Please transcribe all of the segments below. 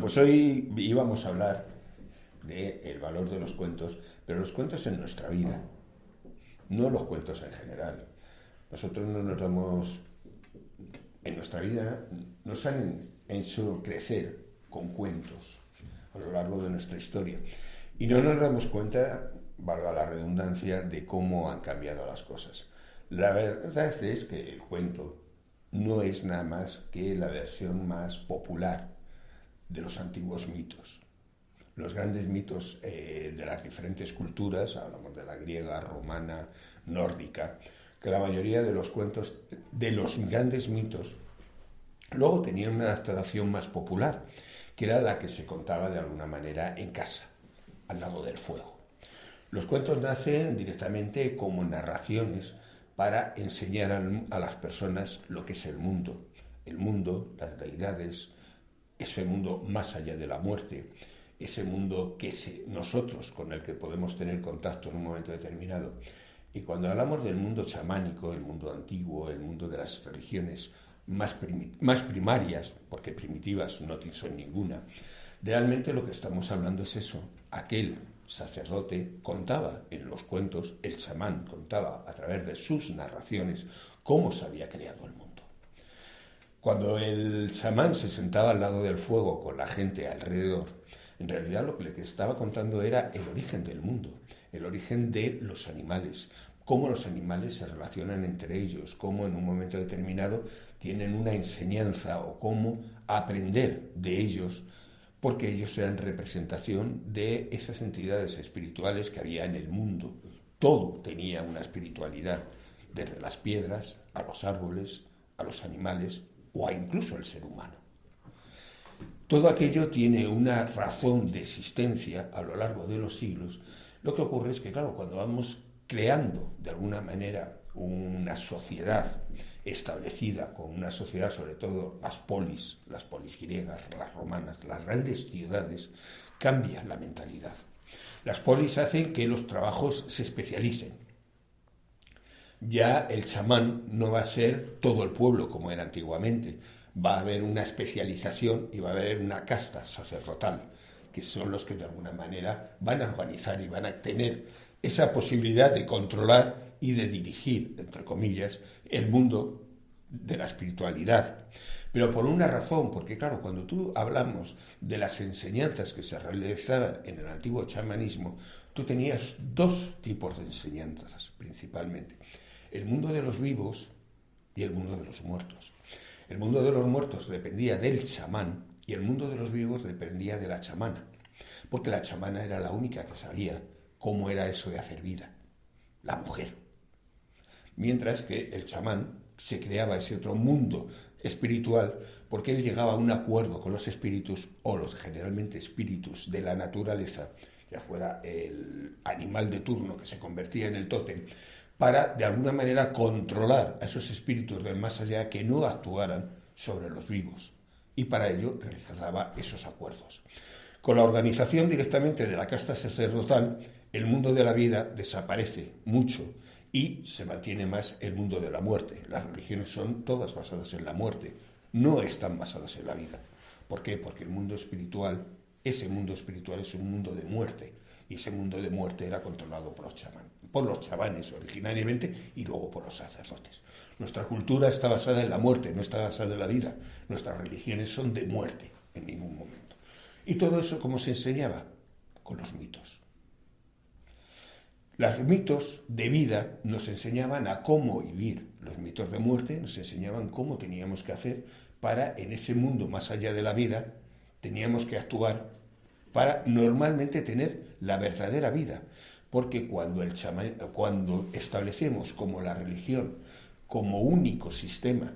pues hoy íbamos a hablar del valor de los cuentos, pero los cuentos en nuestra vida, no los cuentos en general. Nosotros no nos damos, en nuestra vida nos han hecho crecer con cuentos a lo largo de nuestra historia y no nos damos cuenta, valga la redundancia, de cómo han cambiado las cosas. La verdad es que el cuento no es nada más que la versión más popular de los antiguos mitos. Los grandes mitos de las diferentes culturas, hablamos de la griega, romana, nórdica, que la mayoría de los cuentos de los grandes mitos luego tenían una adaptación más popular, que era la que se contaba de alguna manera en casa, al lado del fuego. Los cuentos nacen directamente como narraciones para enseñar a las personas lo que es el mundo, las deidades, ese mundo más allá de la muerte, ese mundo que nosotros con el que podemos tener contacto en un momento determinado. Y cuando hablamos del mundo chamánico, el mundo antiguo, el mundo de las religiones más primarias, porque primitivas no son ninguna, realmente lo que estamos hablando es eso. Aquel sacerdote contaba en los cuentos, el chamán contaba a través de sus narraciones cómo se había creado el mundo. Cuando el chamán se sentaba al lado del fuego con la gente alrededor, en realidad lo que le estaba contando era el origen del mundo, el origen de los animales, cómo los animales se relacionan entre ellos, cómo en un momento determinado tienen una enseñanza o cómo aprender de ellos, porque ellos eran representación de esas entidades espirituales que había en el mundo. Todo tenía una espiritualidad, desde las piedras, a los árboles, a los animales o a incluso el ser humano. Todo aquello tiene una razón de existencia a lo largo de los siglos. Lo que ocurre es que, claro, cuando vamos creando de alguna manera una sociedad establecida, con una sociedad, sobre todo las polis griegas, las romanas, las grandes ciudades, cambia la mentalidad. Las polis hacen que los trabajos se especialicen. Ya el chamán no va a ser todo el pueblo como era antiguamente, va a haber una especialización y va a haber una casta sacerdotal, que son los que de alguna manera van a organizar y van a tener esa posibilidad de controlar y de dirigir, entre comillas, el mundo de la espiritualidad. Pero por una razón, porque claro, cuando tú hablamos de las enseñanzas que se realizaban en el antiguo chamanismo, tú tenías dos tipos de enseñanzas principalmente: el mundo de los vivos y el mundo de los muertos. El mundo de los muertos dependía del chamán y el mundo de los vivos dependía de la chamana, porque la chamana era la única que sabía cómo era eso de hacer vida, la mujer. Mientras que el chamán se creaba ese otro mundo espiritual porque él llegaba a un acuerdo con los espíritus, o los generalmente espíritus de la naturaleza, ya fuera el animal de turno que se convertía en el tótem, para de alguna manera controlar a esos espíritus del más allá que no actuaran sobre los vivos. Y para ello realizaba esos acuerdos. Con la organización directamente de la casta sacerdotal, el mundo de la vida desaparece mucho y se mantiene más el mundo de la muerte. Las religiones son todas basadas en la muerte, no están basadas en la vida. ¿Por qué? Porque el mundo espiritual, ese mundo espiritual es un mundo de muerte, y ese mundo de muerte era controlado por los chamanes originariamente y luego por los sacerdotes. Nuestra cultura está basada en la muerte, no está basada en la vida. Nuestras religiones son de muerte en ningún momento. ¿Y todo eso cómo se enseñaba? Con los mitos. Los mitos de vida nos enseñaban a cómo vivir. Los mitos de muerte nos enseñaban cómo teníamos que hacer para, en ese mundo más allá de la vida, teníamos que actuar para normalmente tener la verdadera vida. Porque cuando establecemos como la religión como único sistema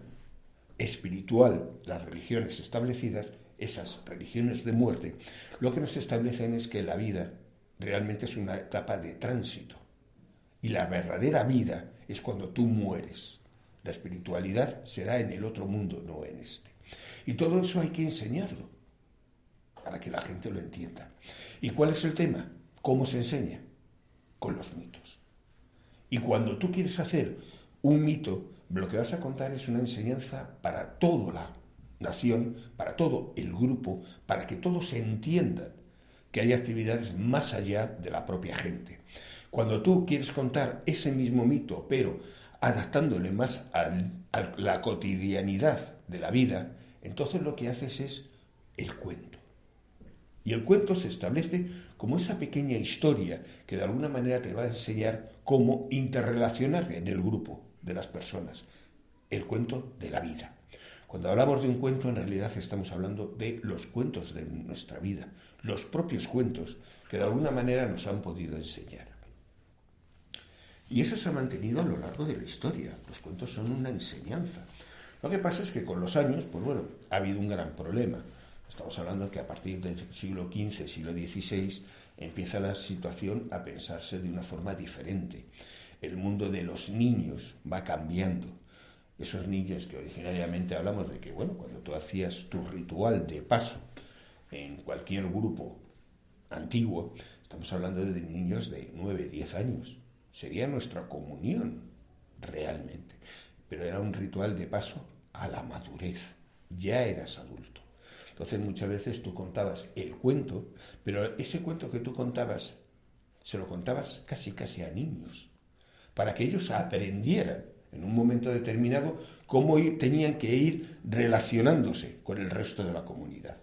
espiritual, las religiones establecidas, esas religiones de muerte, lo que nos establecen es que la vida realmente es una etapa de tránsito. Y la verdadera vida es cuando tú mueres. La espiritualidad será en el otro mundo, no en este. Y todo eso hay que enseñarlo para que la gente lo entienda. ¿Y cuál es el tema? ¿Cómo se enseña? Con los mitos. Y cuando tú quieres hacer un mito, lo que vas a contar es una enseñanza para todo nación, para todo el grupo, para que todos entiendan que hay actividades más allá de la propia gente. Cuando tú quieres contar ese mismo mito, pero adaptándole más a la cotidianidad de la vida, entonces lo que haces es el cuento. Y el cuento se establece como esa pequeña historia que de alguna manera te va a enseñar cómo interrelacionar en el grupo de las personas. El cuento de la vida. Cuando hablamos de un cuento, en realidad estamos hablando de los cuentos de nuestra vida, los propios cuentos que de alguna manera nos han podido enseñar. Y eso se ha mantenido a lo largo de la historia. Los cuentos son una enseñanza. Lo que pasa es que con los años, pues bueno, ha habido un gran problema. Estamos hablando que a partir del siglo XV, siglo XVI, empieza la situación a pensarse de una forma diferente. El mundo de los niños va cambiando. Esos niños que originariamente hablamos de que, bueno, cuando tú hacías tu ritual de paso en cualquier grupo antiguo, estamos hablando de niños de 9, 10 años. Sería nuestra comunión, realmente. Pero era un ritual de paso a la madurez. Ya eras adulto. Entonces muchas veces tú contabas el cuento, pero ese cuento que tú contabas, se lo contabas casi a niños, para que ellos aprendieran en un momento determinado cómo tenían que ir relacionándose con el resto de la comunidad.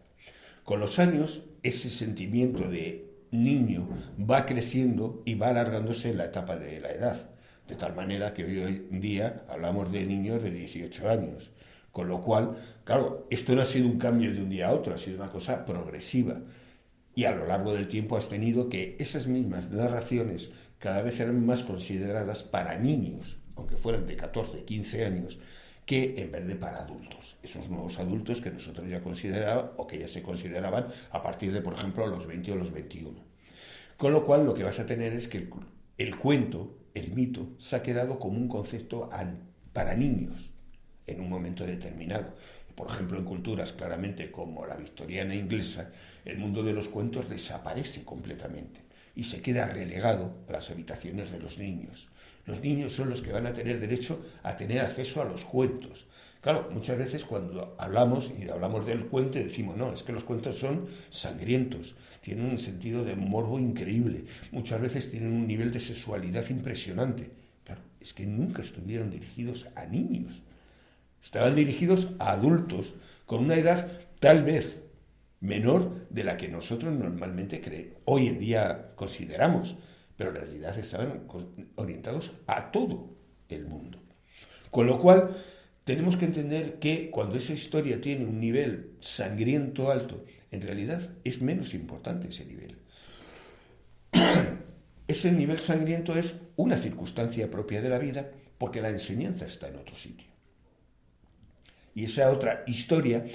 Con los años, ese sentimiento de niño va creciendo y va alargándose en la etapa de la edad, de tal manera que hoy en día hablamos de niños de 18 años, con lo cual, claro, esto no ha sido un cambio de un día a otro, ha sido una cosa progresiva, y a lo largo del tiempo has tenido que esas mismas narraciones cada vez eran más consideradas para niños, aunque fueran de 14, 15 años, que en vez de para adultos, esos nuevos adultos que nosotros ya considerábamos o que ya se consideraban a partir de, por ejemplo, los 20 o los 21. Con lo cual lo que vas a tener es que el cuento, el mito, se ha quedado como un concepto para niños en un momento determinado. Por ejemplo, en culturas claramente como la victoriana inglesa, el mundo de los cuentos desaparece completamente y se queda relegado a las habitaciones de los niños. Los niños son los que van a tener derecho a tener acceso a los cuentos. Claro, muchas veces cuando hablamos del cuento decimos, no, es que los cuentos son sangrientos, tienen un sentido de morbo increíble, muchas veces tienen un nivel de sexualidad impresionante. Claro, es que nunca estuvieron dirigidos a niños, estaban dirigidos a adultos con una edad tal vez menor de la que nosotros normalmente hoy en día consideramos, pero en realidad estaban orientados a todo el mundo. Con lo cual, tenemos que entender que cuando esa historia tiene un nivel sangriento alto, en realidad es menos importante ese nivel. Ese nivel sangriento es una circunstancia propia de la vida porque la enseñanza está en otro sitio. Y esa otra historia,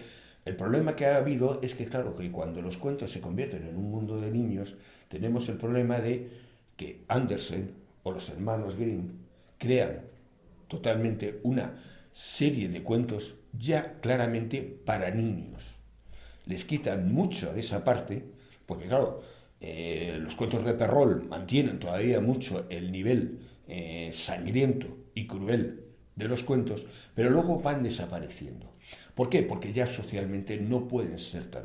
el problema que ha habido es que, claro, que cuando los cuentos se convierten en un mundo de niños, tenemos el problema de que Andersen o los hermanos Grimm crean totalmente una serie de cuentos ya claramente para niños. Les quitan mucho de esa parte, porque claro, los cuentos de Perrault mantienen todavía mucho el nivel sangriento y cruel de los cuentos, pero luego van desapareciendo. ¿Por qué? Porque ya socialmente no pueden ser tan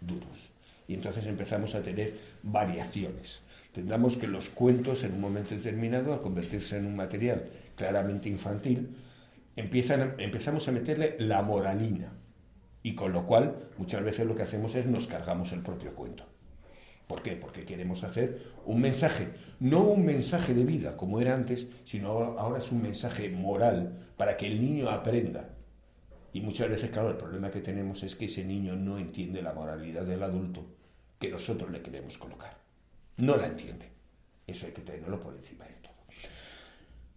duros. Y entonces empezamos a tener variaciones. Tendamos que los cuentos en un momento determinado, al convertirse en un material claramente infantil, empezamos a meterle la moralina. Y con lo cual, muchas veces lo que hacemos es nos cargamos el propio cuento. ¿Por qué? Porque queremos hacer un mensaje, no un mensaje de vida como era antes, sino ahora es un mensaje moral para que el niño aprenda. Y muchas veces, claro, el problema que tenemos es que ese niño no entiende la moralidad del adulto que nosotros le queremos colocar. No la entiende. Eso hay que tenerlo por encima de todo.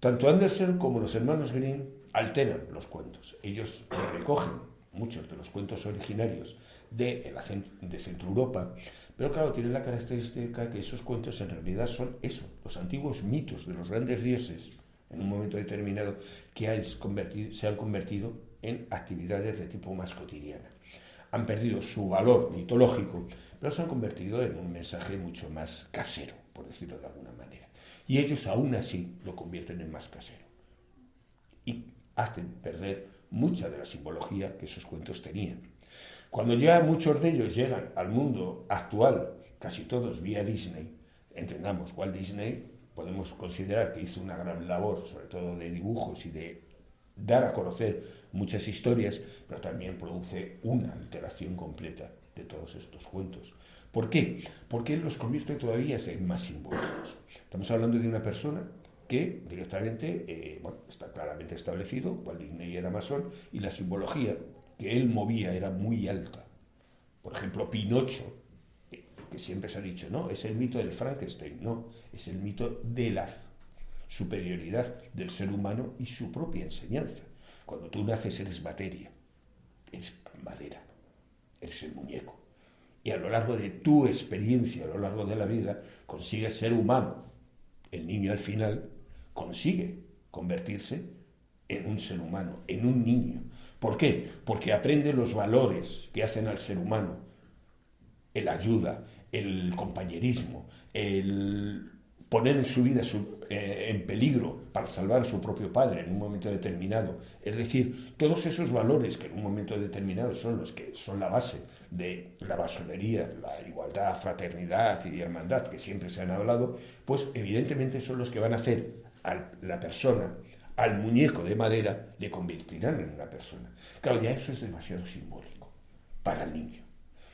Tanto Andersen como los hermanos Grimm alteran los cuentos. Ellos recogen muchos de los cuentos originarios de Centro Europa, pero claro, tienen la característica que esos cuentos en realidad son eso, los antiguos mitos de los grandes dioses, en un momento determinado, que se han convertido en actividades de tipo más cotidiana. Han perdido su valor mitológico, pero se han convertido en un mensaje mucho más casero, por decirlo de alguna manera. Y ellos aún así lo convierten en más casero. Y hacen perder mucha de la simbología que esos cuentos tenían. Cuando ya muchos de ellos llegan al mundo actual, casi todos vía Disney, entendamos, Walt Disney podemos considerar que hizo una gran labor, sobre todo de dibujos y de dar a conocer muchas historias, pero también produce una alteración completa de todos estos cuentos. ¿Por qué? Porque él los convierte todavía en más simbólicos. Estamos hablando de una persona que directamente, está claramente establecido, Walt Disney era masón, y la simbología que él movía era muy alta. Por ejemplo, Pinocho, que siempre se ha dicho, no, es el mito del Frankenstein, no, es el mito de la superioridad del ser humano y su propia enseñanza. Cuando tú naces eres materia, eres madera, eres el muñeco. Y a lo largo de tu experiencia, a lo largo de la vida, consigues ser humano. El niño al final consigue convertirse en un ser humano, en un niño. ¿Por qué? Porque aprende los valores que hacen al ser humano. El ayuda, el compañerismo, el poner en su vida en peligro para salvar a su propio padre en un momento determinado. Es decir, todos esos valores que en un momento determinado son los que son la base de la masonería, la igualdad, fraternidad y hermandad que siempre se han hablado, pues evidentemente son los que van a hacer a la persona, al muñeco de madera, le convertirán en una persona. Claro, ya eso es demasiado simbólico para el niño.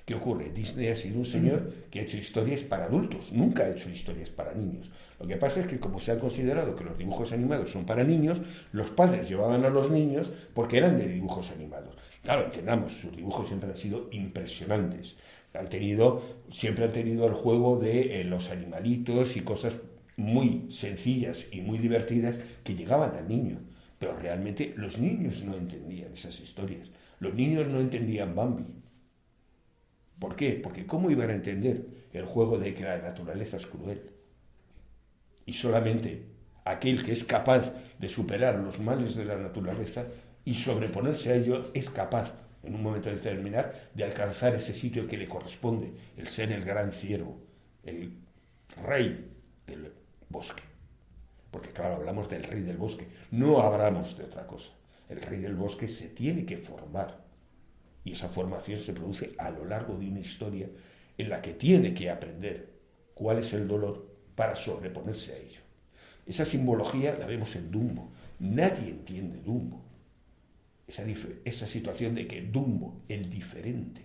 ¿Qué ocurre? Disney ha sido un señor que ha hecho historias para adultos, nunca ha hecho historias para niños. Lo que pasa es que como se ha considerado que los dibujos animados son para niños, los padres llevaban a los niños porque eran de dibujos animados. Claro, entendamos, sus dibujos siempre han sido impresionantes. Siempre han tenido el juego de los animalitos y cosas muy sencillas y muy divertidas que llegaban al niño. Pero realmente los niños no entendían esas historias. Los niños no entendían Bambi. ¿Por qué? Porque ¿cómo iban a entender el juego de que la naturaleza es cruel? Y solamente aquel que es capaz de superar los males de la naturaleza y sobreponerse a ello es capaz, en un momento determinado, de alcanzar ese sitio que le corresponde, el ser el gran ciervo, el rey del bosque. Porque claro, hablamos del rey del bosque, no hablamos de otra cosa. El rey del bosque se tiene que formar. Y esa formación se produce a lo largo de una historia en la que tiene que aprender cuál es el dolor para sobreponerse a ello. Esa simbología la vemos en Dumbo. Nadie entiende Dumbo. Esa situación de que Dumbo, el diferente,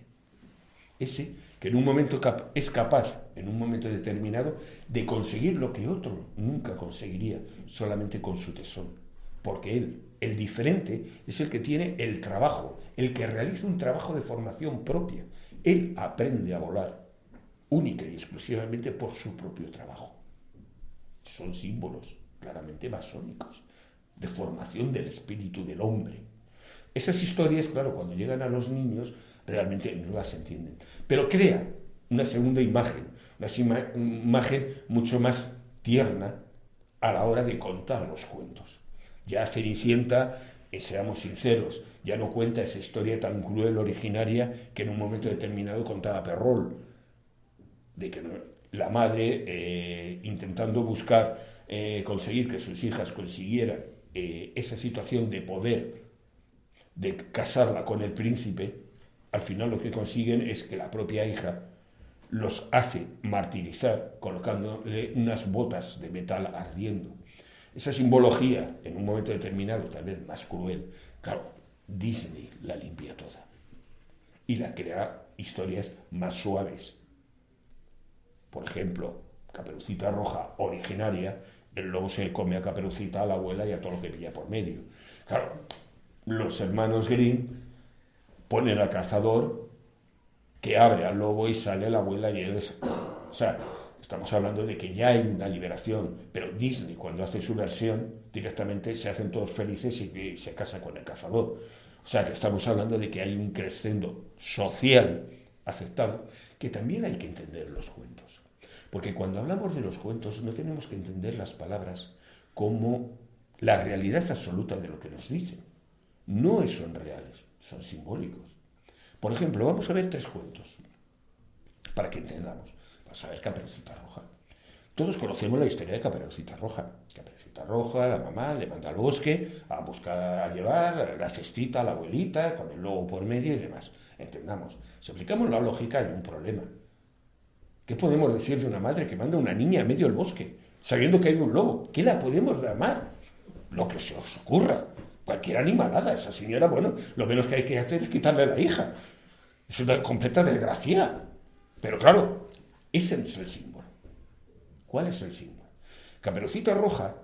ese que en un momento es capaz, en un momento determinado, de conseguir lo que otro nunca conseguiría, solamente con su tesón. Porque él, el diferente, es el que tiene el trabajo, el que realiza un trabajo de formación propia. Él aprende a volar, única y exclusivamente por su propio trabajo. Son símbolos claramente masónicos, de formación del espíritu del hombre. Esas historias, claro, cuando llegan a los niños, realmente no las entienden. Pero crea una segunda imagen, una imagen mucho más tierna a la hora de contar los cuentos. Ya Cenicienta, seamos sinceros, ya no cuenta esa historia tan cruel originaria que en un momento determinado contaba Perrault, de que la madre, intentando buscar, conseguir que sus hijas consiguieran esa situación de poder, de casarla con el príncipe, al final lo que consiguen es que la propia hija los hace martirizar colocándole unas botas de metal ardiendo. Esa simbología, en un momento determinado, tal vez más cruel, claro, Disney la limpia toda y la crea historias más suaves. Por ejemplo, Caperucita Roja originaria, el lobo se come a Caperucita, a la abuela y a todo lo que pilla por medio. Claro, los hermanos Grimm ponen al cazador que abre al lobo y sale la abuela y él es... O sea, estamos hablando de que ya hay una liberación, pero Disney, cuando hace su versión, directamente se hacen todos felices y se casan con el cazador. O sea, que estamos hablando de que hay un crescendo social aceptado, que también hay que entender los cuentos. Porque cuando hablamos de los cuentos no tenemos que entender las palabras como la realidad absoluta de lo que nos dicen. No son reales, son simbólicos. Por ejemplo, vamos a ver 3 cuentos, para que entendamos. Vamos a ver Caperucita Roja. Todos conocemos la historia de Caperucita Roja. Caperucita Roja, la mamá le manda al bosque a buscar, a llevar la cestita a la abuelita, con el lobo por medio y demás. Entendamos, si aplicamos la lógica hay un problema. ¿Qué podemos decir de una madre que manda a una niña a medio del bosque, sabiendo que hay un lobo? ¿Qué la podemos llamar? Lo que se os ocurra. Cualquier animalada. Esa señora, bueno, lo menos que hay que hacer es quitarle a la hija. Es una completa desgracia. Pero claro, ese no es el símbolo. ¿Cuál es el símbolo? Caperucita Roja,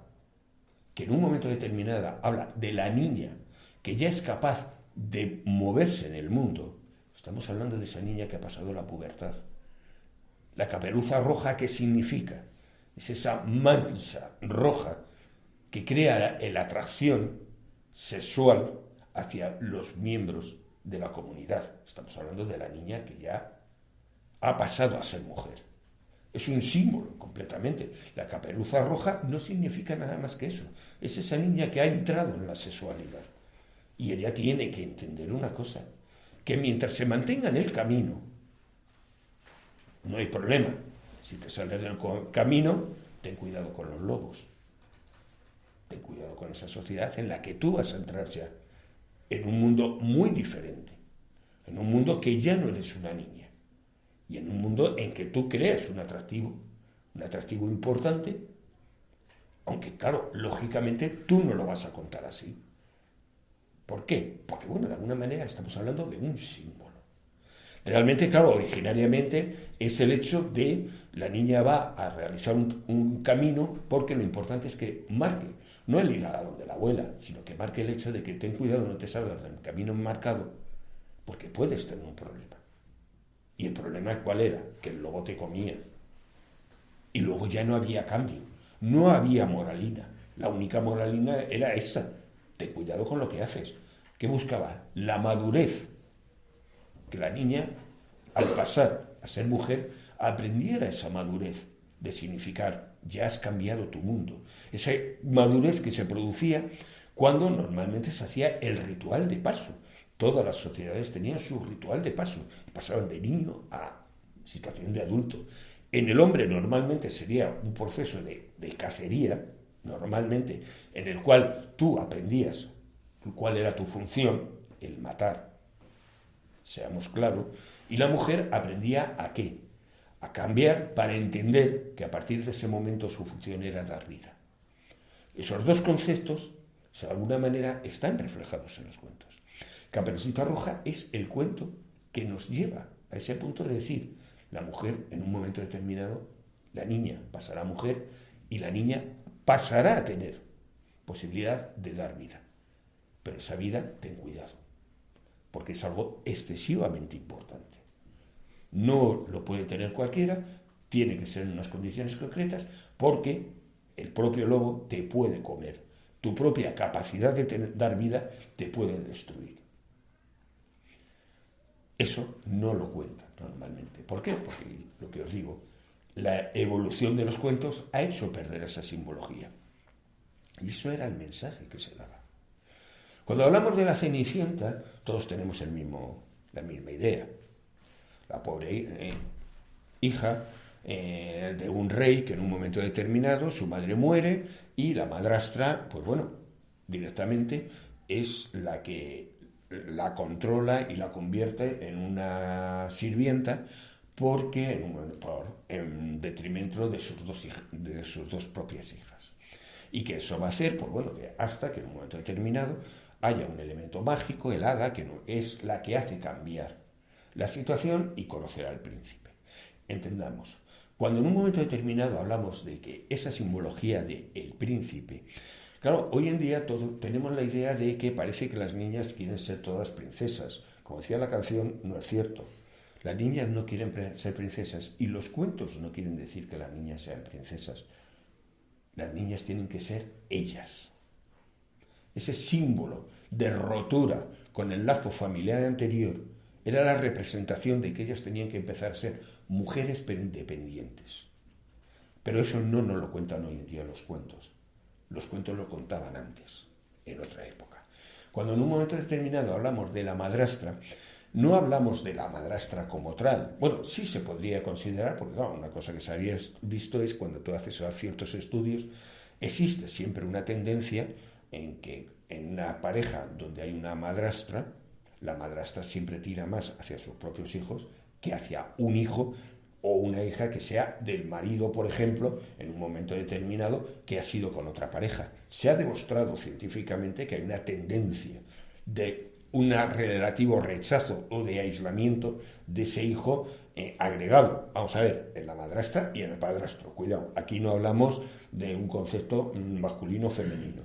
que en un momento determinado habla de la niña que ya es capaz de moverse en el mundo. Estamos hablando de esa niña que ha pasado la pubertad. La caperuza roja, ¿qué significa? Es esa mancha roja que crea la atracción sexual hacia los miembros de la comunidad. Estamos hablando de la niña que ya ha pasado a ser mujer. Es un símbolo completamente. La caperuza roja no significa nada más que eso. Es esa niña que ha entrado en la sexualidad. Y ella tiene que entender una cosa, que mientras se mantenga en el camino, no hay problema. Si te sales del camino, ten cuidado con los lobos. Ten cuidado con esa sociedad en la que tú vas a entrar ya en un mundo muy diferente. En un mundo que ya no eres una niña. Y en un mundo en que tú creas un atractivo importante, aunque claro, lógicamente tú no lo vas a contar así. ¿Por qué? Porque bueno, de alguna manera estamos hablando de un símbolo. Realmente, claro, originariamente es el hecho de la niña va a realizar un camino porque lo importante es que marque, no el ir a donde la abuela, sino que marque el hecho de que ten cuidado, no te salgas del camino marcado, porque puedes tener un problema. Y el problema ¿cuál era? Que el lobo te comía. Y luego ya no había cambio. No había moralina. La única moralina era esa. Ten cuidado con lo que haces. ¿Qué buscaba? La madurez. Que la niña, al pasar a ser mujer, aprendiera esa madurez de significar, ya has cambiado tu mundo. Esa madurez que se producía cuando normalmente se hacía el ritual de paso. Todas las sociedades tenían su ritual de paso, pasaban de niño a situación de adulto. En el hombre normalmente sería un proceso de cacería, normalmente, en el cual tú aprendías cuál era tu función, el matar, seamos claros, y la mujer aprendía a qué, a cambiar para entender que a partir de ese momento su función era dar vida. Esos dos conceptos, de alguna manera, están reflejados en los cuentos. Caperucita Roja es el cuento que nos lleva a ese punto de decir, la mujer en un momento determinado, la niña pasará a mujer y la niña pasará a tener posibilidad de dar vida. Pero esa vida, ten cuidado, porque es algo excesivamente importante. No lo puede tener cualquiera, tiene que ser en unas condiciones concretas, porque el propio lobo te puede comer. Tu propia capacidad de dar vida te puede destruir. Eso no lo cuentan normalmente. ¿Por qué? Porque, lo que os digo, la evolución de los cuentos ha hecho perder esa simbología. Y eso era el mensaje que se daba. Cuando hablamos de la Cenicienta, todos tenemos la misma idea. La pobre hija de un rey que en un momento determinado su madre muere y la madrastra, pues bueno, directamente es la que la controla y la convierte en una sirvienta porque en detrimento de sus dos propias hijas. Y que eso va a ser, pues bueno, que hasta que en un momento determinado haya un elemento mágico, el hada, que es la que hace cambiar la situación y conocer al príncipe. Entendamos, cuando en un momento determinado hablamos de que esa simbología de el príncipe, claro, hoy en día tenemos la idea de que parece que las niñas quieren ser todas princesas. Como decía la canción, no es cierto. Las niñas no quieren ser princesas y los cuentos no quieren decir que las niñas sean princesas. Las niñas tienen que ser ellas. Ese símbolo de rotura con el lazo familiar anterior era la representación de que ellas tenían que empezar a ser mujeres pero independientes. Pero eso no nos lo cuentan hoy en día los cuentos. Los cuentos lo contaban antes, en otra época. Cuando en un momento determinado hablamos de la madrastra, No hablamos de la madrastra como tal. Bueno, sí se podría considerar, porque claro, una cosa que se había visto es cuando tú haces ciertos estudios, existe siempre una tendencia en que en una pareja donde hay una madrastra, la madrastra siempre tira más hacia sus propios hijos que hacia un hijo o una hija que sea del marido, por ejemplo, en un momento determinado, que ha sido con otra pareja. Se ha demostrado científicamente que hay una tendencia de un relativo rechazo o de aislamiento de ese hijo agregado, vamos a ver, en la madrastra y en el padrastro. Cuidado, aquí no hablamos de un concepto masculino-femenino.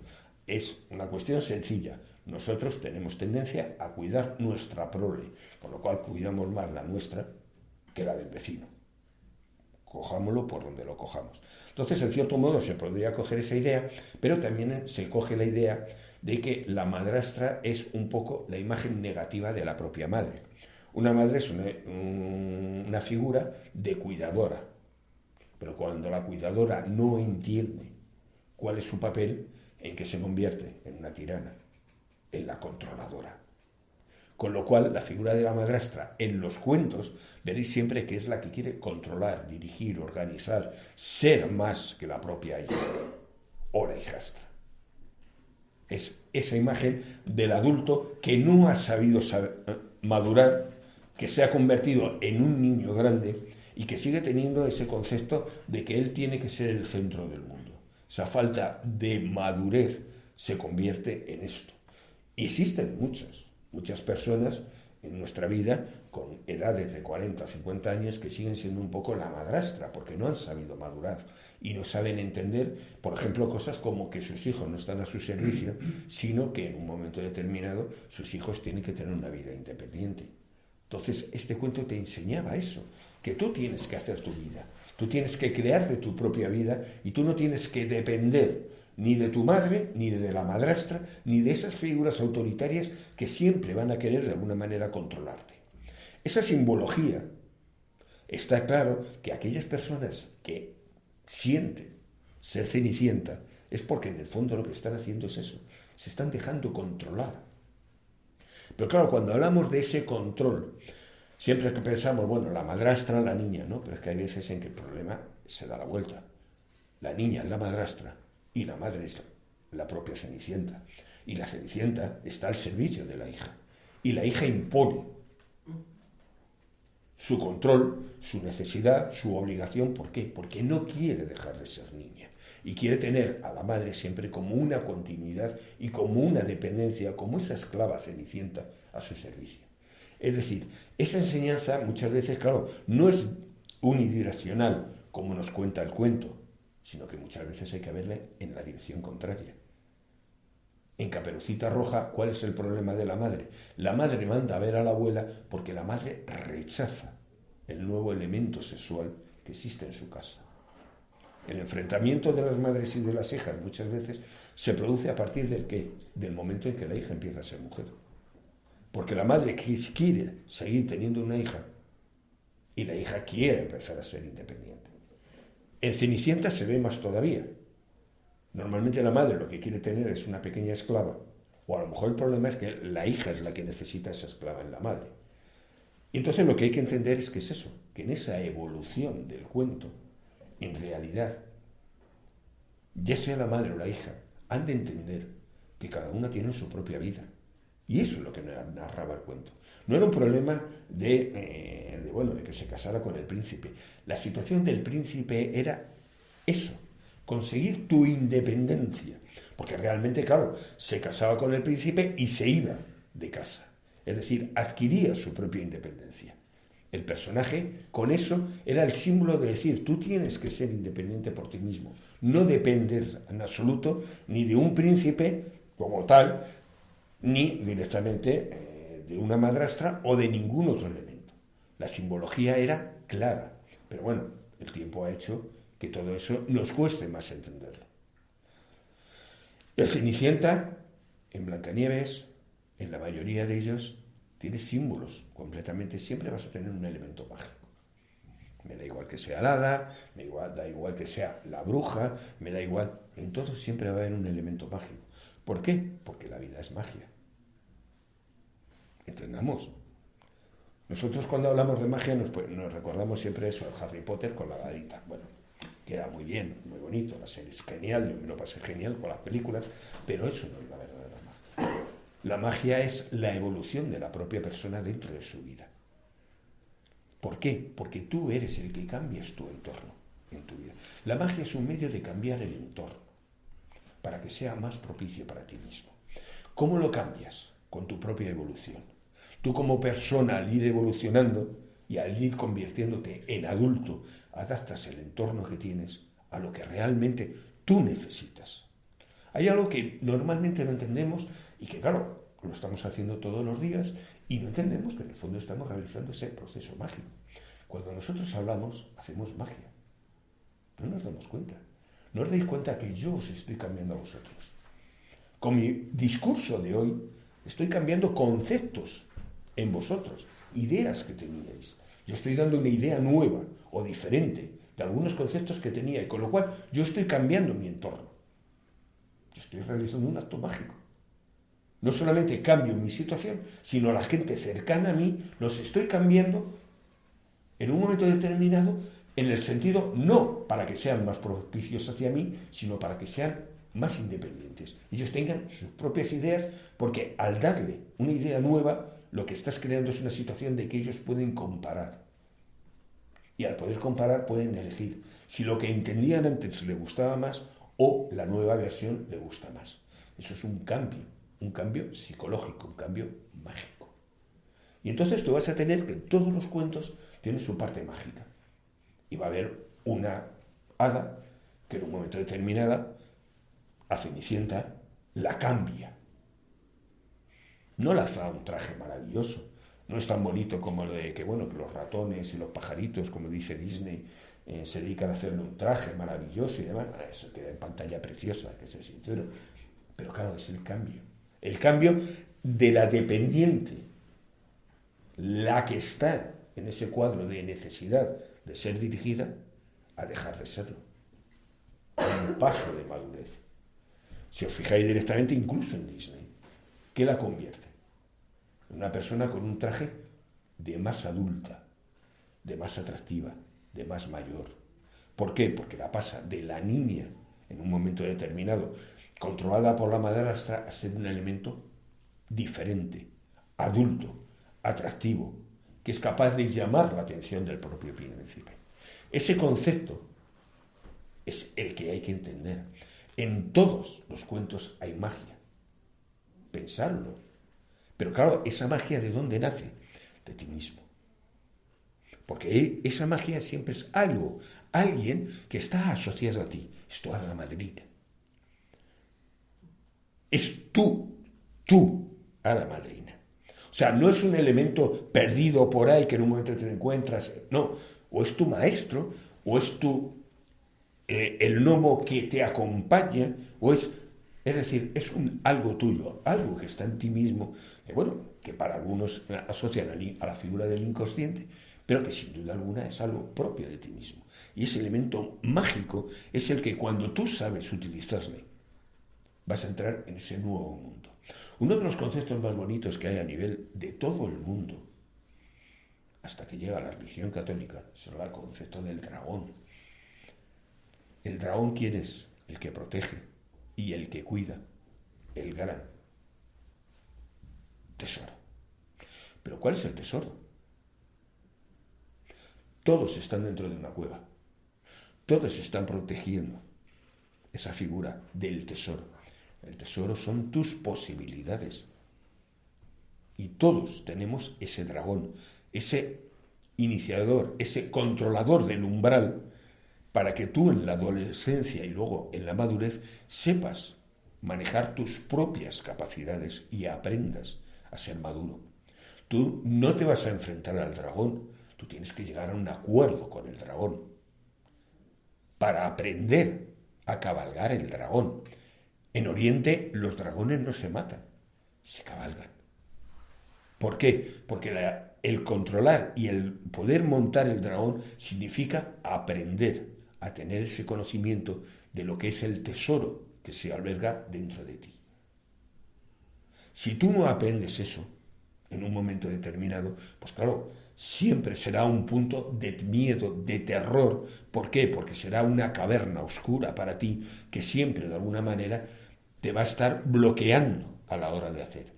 Es una cuestión sencilla. Nosotros tenemos tendencia a cuidar nuestra prole, con lo cual cuidamos más la nuestra que la del vecino. Cojámoslo por donde lo cojamos. Entonces, en cierto modo, se podría coger esa idea, pero también se coge la idea de que la madrastra es un poco la imagen negativa de la propia madre. Una madre es una figura de cuidadora, pero cuando la cuidadora no entiende cuál es su papel, ¿en qué se convierte? En una tirana, en la controladora. Con lo cual, la figura de la madrastra en los cuentos, veréis siempre que es la que quiere controlar, dirigir, organizar, ser más que la propia hija o la hijastra. Es esa imagen del adulto que no ha sabido madurar, que se ha convertido en un niño grande y que sigue teniendo ese concepto de que él tiene que ser el centro del mundo. Esa falta de madurez se convierte en esto. Existen muchas personas en nuestra vida con edades de 40, 50 años que siguen siendo un poco la madrastra porque no han sabido madurar y no saben entender, por ejemplo, cosas como que sus hijos no están a su servicio, sino que en un momento determinado sus hijos tienen que tener una vida independiente. Entonces, este cuento te enseñaba eso, que tú tienes que hacer tu vida, tú tienes que crearte tu propia vida y tú no tienes que depender ni de tu madre, ni de la madrastra, ni de esas figuras autoritarias que siempre van a querer de alguna manera controlarte. Esa simbología, está claro que aquellas personas que sienten ser Cenicienta es porque en el fondo lo que están haciendo es eso, se están dejando controlar. Pero claro, cuando hablamos de ese control, siempre que pensamos, bueno, la madrastra, la niña, ¿no? Pero es que hay veces en que el problema se da la vuelta. La niña es la madrastra y la madre es la propia Cenicienta. Y la Cenicienta está al servicio de la hija. Y la hija impone su control, su necesidad, su obligación. ¿Por qué? Porque no quiere dejar de ser niña. Y quiere tener a la madre siempre como una continuidad y como una dependencia, como esa esclava Cenicienta a su servicio. Es decir, esa enseñanza muchas veces, claro, no es unidireccional como nos cuenta el cuento, sino que muchas veces hay que verle en la dirección contraria. En Caperucita Roja, ¿cuál es el problema de la madre? La madre manda a ver a la abuela porque la madre rechaza el nuevo elemento sexual que existe en su casa. El enfrentamiento de las madres y de las hijas muchas veces se produce a partir del ¿qué? Del momento en que la hija empieza a ser mujer. Porque la madre quiere seguir teniendo una hija y la hija quiere empezar a ser independiente. En Cenicienta se ve más todavía. Normalmente la madre lo que quiere tener es una pequeña esclava, o a lo mejor el problema es que la hija es la que necesita esa esclava en la madre. Y entonces lo que hay que entender es que es eso, que en esa evolución del cuento, en realidad, ya sea la madre o la hija, han de entender que cada una tiene su propia vida. Y eso es lo que narraba el cuento. No era un problema de que se casara con el príncipe. La situación del príncipe era eso, conseguir tu independencia. Porque realmente, claro, se casaba con el príncipe y se iba de casa. Es decir, adquiría su propia independencia. El personaje, con eso, era el símbolo de decir, tú tienes que ser independiente por ti mismo. No dependes en absoluto ni de un príncipe como tal, ni directamente de una madrastra o de ningún otro elemento. La simbología era clara, pero bueno, el tiempo ha hecho que todo eso nos cueste más entenderlo. El Cenicienta, en Blancanieves, en la mayoría de ellos, tiene símbolos completamente, siempre vas a tener un elemento mágico. Me da igual que sea el hada, da igual que sea la bruja, me da igual, en todo siempre va a haber un elemento mágico. ¿Por qué? Porque la vida es magia. Entendamos. Nosotros cuando hablamos de magia nos recordamos siempre eso, el Harry Potter con la varita. Bueno, queda muy bien, muy bonito, la serie es genial, yo me lo pasé genial con las películas, pero eso no es la verdadera magia. La magia es la evolución de la propia persona dentro de su vida. ¿Por qué? Porque tú eres el que cambias tu entorno en tu vida. La magia es un medio de cambiar el entorno para que sea más propicio para ti mismo. ¿Cómo lo cambias? Con tu propia evolución. Tú como persona, al ir evolucionando y al ir convirtiéndote en adulto, adaptas el entorno que tienes a lo que realmente tú necesitas. Hay algo que normalmente no entendemos y que, claro, lo estamos haciendo todos los días y no entendemos que en el fondo estamos realizando ese proceso mágico. Cuando nosotros hablamos, hacemos magia. No nos damos cuenta. No os dais cuenta que yo os estoy cambiando a vosotros. Con mi discurso de hoy estoy cambiando conceptos en vosotros, ideas que teníais. Yo estoy dando una idea nueva o diferente de algunos conceptos que tenía y con lo cual yo estoy cambiando mi entorno. Yo estoy realizando un acto mágico. No solamente cambio mi situación, sino a la gente cercana a mí los estoy cambiando en un momento determinado en el sentido no para que sean más propicios hacia mí, sino para que sean más independientes. Ellos tengan sus propias ideas porque al darle una idea nueva, lo que estás creando es una situación de que ellos pueden comparar. Y al poder comparar pueden elegir si lo que entendían antes les gustaba más o la nueva versión le gusta más. Eso es un cambio psicológico, un cambio mágico. Y entonces tú vas a tener que todos los cuentos tienen su parte mágica. Y va a haber una hada que en un momento determinado a Cenicienta la cambia. No le hace un traje maravilloso. No es tan bonito como el de que, bueno, que los ratones y los pajaritos, como dice Disney, se dedican a hacerle un traje maravilloso y demás. Eso queda en pantalla preciosa, hay que ser sincero. Pero claro, es el cambio. El cambio de la dependiente, la que está en ese cuadro de necesidad de ser dirigida, a dejar de serlo. Hay un paso de madurez. Si os fijáis directamente, incluso en Disney, ¿qué la convierte? En una persona con un traje de más adulta, de más atractiva, de más mayor. ¿Por qué? Porque la pasa de la niña, en un momento determinado, controlada por la madrastra, a ser un elemento diferente, adulto, atractivo, que es capaz de llamar la atención del propio príncipe. Ese concepto es el que hay que entender. En todos los cuentos hay magia. Pensadlo. Pero claro, ¿esa magia de dónde nace? De ti mismo. Porque esa magia siempre es algo, alguien que está asociado a ti. Es tu hada madrina. Es tú, hada madrina. O sea, no es un elemento perdido por ahí que en un momento te encuentras. No, o es tu maestro, o es el gnomo que te acompaña, o es decir, es algo tuyo, algo que está en ti mismo, que para algunos asocian a la figura del inconsciente, pero que sin duda alguna es algo propio de ti mismo. Y ese elemento mágico es el que cuando tú sabes utilizarle, vas a entrar en ese nuevo mundo. Uno de los conceptos más bonitos que hay a nivel de todo el mundo, hasta que llega a la religión católica, es el concepto del dragón. ¿El dragón quién es? El que protege y el que cuida, el gran tesoro. ¿Pero cuál es el tesoro? Todos están dentro de una cueva. Todos están protegiendo esa figura del tesoro. El tesoro son tus posibilidades. Y todos tenemos ese dragón, ese iniciador, ese controlador del umbral, para que tú en la adolescencia y luego en la madurez sepas manejar tus propias capacidades y aprendas a ser maduro. Tú no te vas a enfrentar al dragón, tú tienes que llegar a un acuerdo con el dragón para aprender a cabalgar el dragón. En Oriente los dragones no se matan, se cabalgan. ¿Por qué? Porque el controlar y el poder montar el dragón significa aprender a tener ese conocimiento de lo que es el tesoro que se alberga dentro de ti. Si tú no aprendes eso, en un momento determinado, pues claro, siempre será un punto de miedo, de terror. ¿Por qué? Porque será una caverna oscura para ti que siempre, de alguna manera, te va a estar bloqueando a la hora de hacer.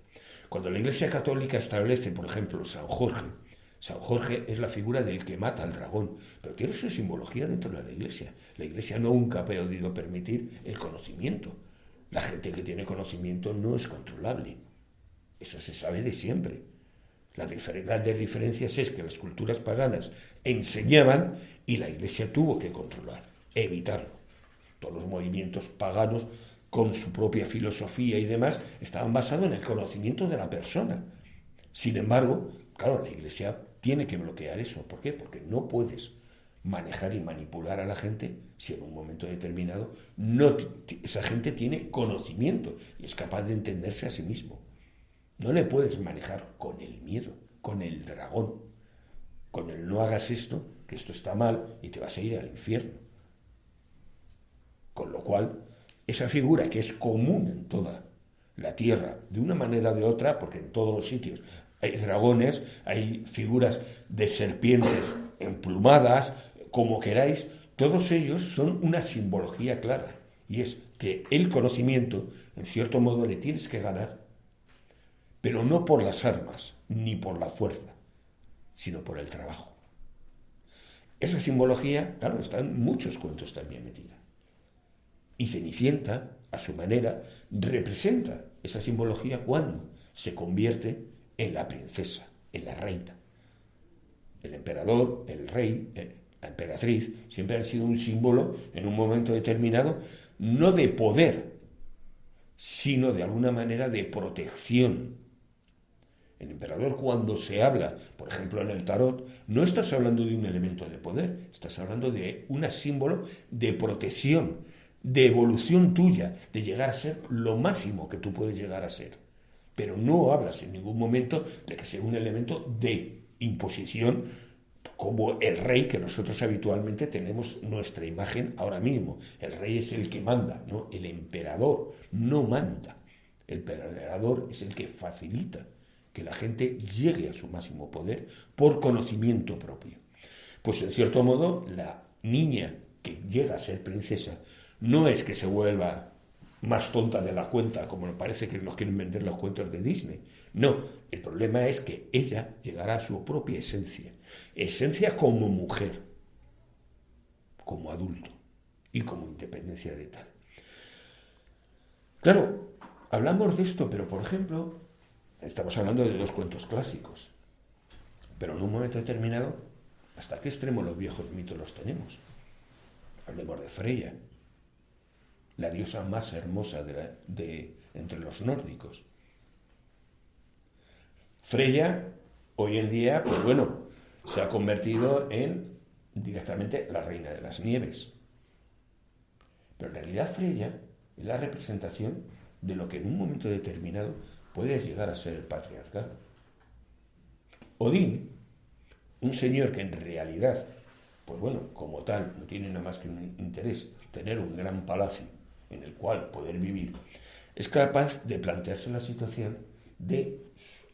Cuando la Iglesia Católica establece, por ejemplo, San Jorge es la figura del que mata al dragón, pero tiene su simbología dentro de la Iglesia. La Iglesia nunca ha podido permitir el conocimiento. La gente que tiene conocimiento no es controlable. Eso se sabe de siempre. Las grandes diferencias es que las culturas paganas enseñaban y la Iglesia tuvo que controlar, evitarlo. Todos los movimientos paganos, con su propia filosofía y demás, estaban basados en el conocimiento de la persona. Sin embargo, claro, la Iglesia tiene que bloquear eso. ¿Por qué? Porque no puedes manejar y manipular a la gente si en un momento determinado esa gente tiene conocimiento y es capaz de entenderse a sí mismo. No le puedes manejar con el miedo, con el dragón, con el no hagas esto, que esto está mal y te vas a ir al infierno. Con lo cual, esa figura que es común en toda la tierra, de una manera o de otra, porque en todos los sitios hay dragones, hay figuras de serpientes emplumadas, como queráis, todos ellos son una simbología clara, y es que el conocimiento, en cierto modo, le tienes que ganar, pero no por las armas, ni por la fuerza, sino por el trabajo. Esa simbología, claro, está en muchos cuentos también metida. Y Cenicienta, a su manera, representa esa simbología cuando se convierte en la princesa, en la reina. El emperador, el rey, la emperatriz, siempre han sido un símbolo en un momento determinado, no de poder, sino de alguna manera de protección. El emperador, cuando se habla, por ejemplo en el tarot, no estás hablando de un elemento de poder, estás hablando de un símbolo de protección, de evolución tuya, de llegar a ser lo máximo que tú puedes llegar a ser. Pero no hablas en ningún momento de que sea un elemento de imposición, como el rey, que nosotros habitualmente tenemos nuestra imagen ahora mismo. El rey es el que manda, ¿no? El emperador no manda. El emperador es el que facilita que la gente llegue a su máximo poder por conocimiento propio. Pues en cierto modo, la niña que llega a ser princesa no es que se vuelva más tonta de la cuenta, como me parece que nos quieren vender los cuentos de Disney. No, el problema es que ella llegará a su propia esencia. Esencia como mujer, como adulto y como independencia de tal. Claro, hablamos de esto, pero por ejemplo, estamos hablando de dos cuentos clásicos. Pero en un momento determinado, ¿hasta qué extremo los viejos mitos los tenemos? Hablemos de Freya, la diosa más hermosa entre los nórdicos. Freya, hoy en día, pues bueno, se ha convertido en directamente la reina de las nieves. Pero en realidad Freya es la representación de lo que en un momento determinado puede llegar a ser el patriarcado. Odín, un señor que en realidad, pues bueno, como tal, no tiene nada más que un interés, tener un gran palacio en el cual poder vivir, es capaz de plantearse la situación de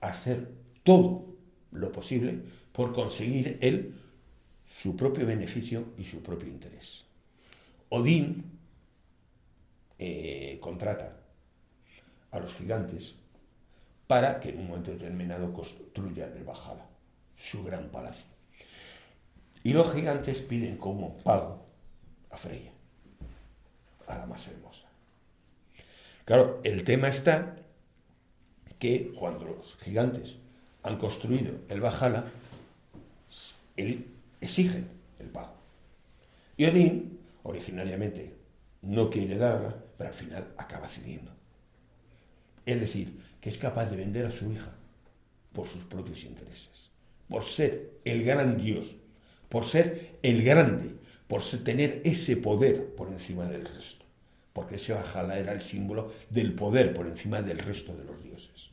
hacer todo lo posible por conseguir él su propio beneficio y su propio interés. Odín contrata a los gigantes para que en un momento determinado construyan el Valhalla, su gran palacio. Y los gigantes piden como pago a Freya, a la más hermosa. Claro, el tema está que cuando los gigantes han construido el Valhalla, exigen el pago. Y Odín, originariamente, no quiere darla, pero al final acaba cediendo. Es decir, que es capaz de vender a su hija por sus propios intereses, por ser el gran dios, por ser el grande, por tener ese poder por encima del resto, porque ese Valhalla era el símbolo del poder por encima del resto de los dioses.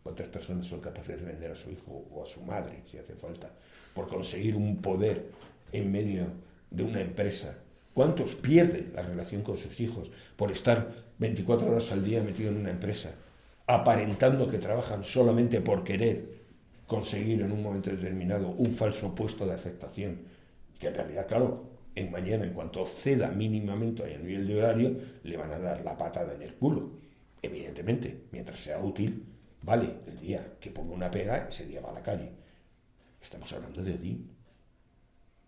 ¿Cuántas personas son capaces de vender a su hijo o a su madre, si hace falta, por conseguir un poder en medio de una empresa? ¿Cuántos pierden la relación con sus hijos por estar 24 horas al día metido en una empresa, aparentando que trabajan solamente por querer conseguir en un momento determinado un falso puesto de aceptación, que en realidad, claro, mañana, en cuanto ceda mínimamente a nivel de horario, le van a dar la patada en el culo. Evidentemente, mientras sea útil, vale, el día que ponga una pega, ese día va a la calle. Estamos hablando de Odín,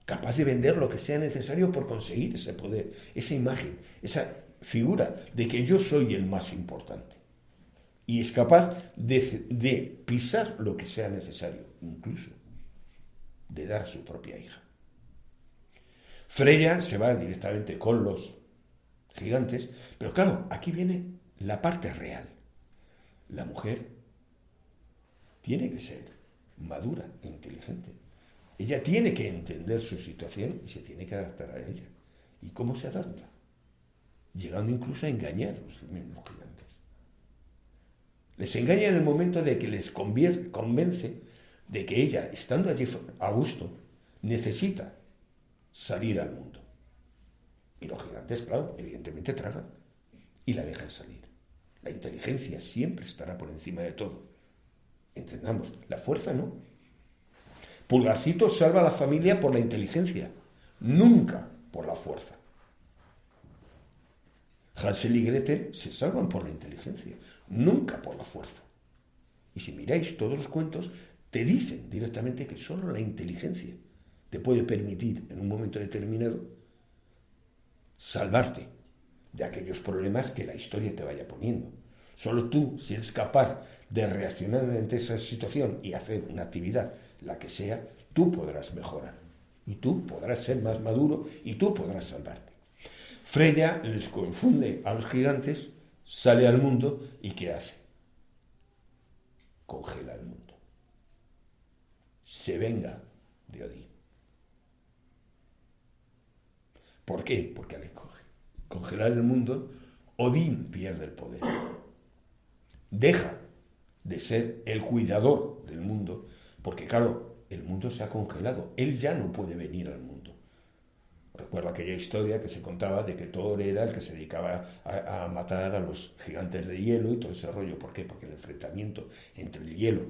capaz de vender lo que sea necesario por conseguir ese poder, esa imagen, esa figura de que yo soy el más importante. Y es capaz de pisar lo que sea necesario, incluso de dar a su propia hija. Freya se va directamente con los gigantes, pero claro, aquí viene la parte real. La mujer tiene que ser madura e inteligente. Ella tiene que entender su situación y se tiene que adaptar a ella. ¿Y cómo se adapta? Llegando incluso a engañar a los mismos gigantes. Les engaña en el momento de que les convence de que ella, estando allí a gusto, necesita salir al mundo. Y los gigantes, claro, evidentemente tragan y la dejan salir. La inteligencia siempre estará por encima de todo. Entendamos, la fuerza no. Pulgarcito salva a la familia por la inteligencia, nunca por la fuerza. Hansel y Gretel se salvan por la inteligencia, nunca por la fuerza. Y si miráis todos los cuentos, te dicen directamente que solo la inteligencia te puede permitir, en un momento determinado, salvarte de aquellos problemas que la historia te vaya poniendo. Solo tú, si eres capaz de reaccionar ante esa situación y hacer una actividad, la que sea, tú podrás mejorar. Y tú podrás ser más maduro y tú podrás salvarte. Freya les confunde a los gigantes, sale al mundo y ¿qué hace? Congela el mundo. Se venga de Odín. ¿Por qué? Porque al congelar el mundo, Odín pierde el poder. Deja de ser el cuidador del mundo, porque claro, el mundo se ha congelado. Él ya no puede venir al mundo. Recuerdo aquella historia que se contaba de que Thor era el que se dedicaba a matar a los gigantes de hielo y todo ese rollo. ¿Por qué? Porque el enfrentamiento entre el hielo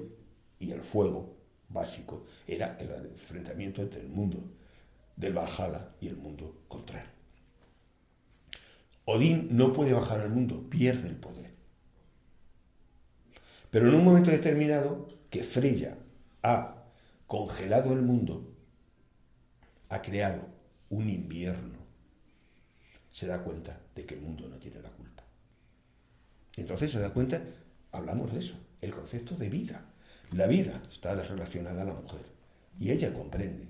y el fuego básico era el enfrentamiento entre el mundo del Valhalla y el mundo contrario. Odín no puede bajar al mundo, pierde el poder. Pero en un momento determinado, que Freya ha congelado el mundo, ha creado un invierno, se da cuenta de que el mundo no tiene la culpa. Entonces se da cuenta, hablamos de eso, el concepto de vida. La vida está relacionada a la mujer y ella comprende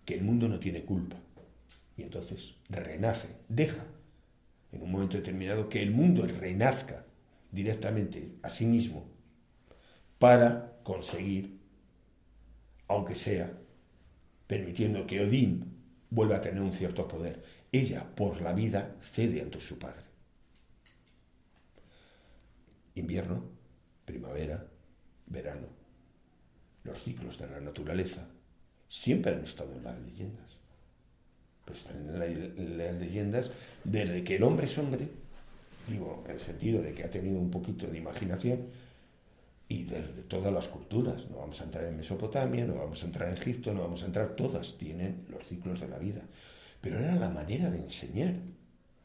que el mundo no tiene culpa. Y entonces renace, deja en un momento determinado que el mundo renazca directamente a sí mismo para conseguir, aunque sea permitiendo que Odín vuelva a tener un cierto poder. Ella, por la vida, cede ante su padre. Invierno, primavera, verano. Los ciclos de la naturaleza siempre han estado en las leyendas. Pero están en las leyendas desde que el hombre es hombre, digo, en el sentido de que ha tenido un poquito de imaginación, y desde todas las culturas. No vamos a entrar en Mesopotamia, no vamos a entrar en Egipto, no vamos a entrar, todas tienen los ciclos de la vida. Pero era la manera de enseñar.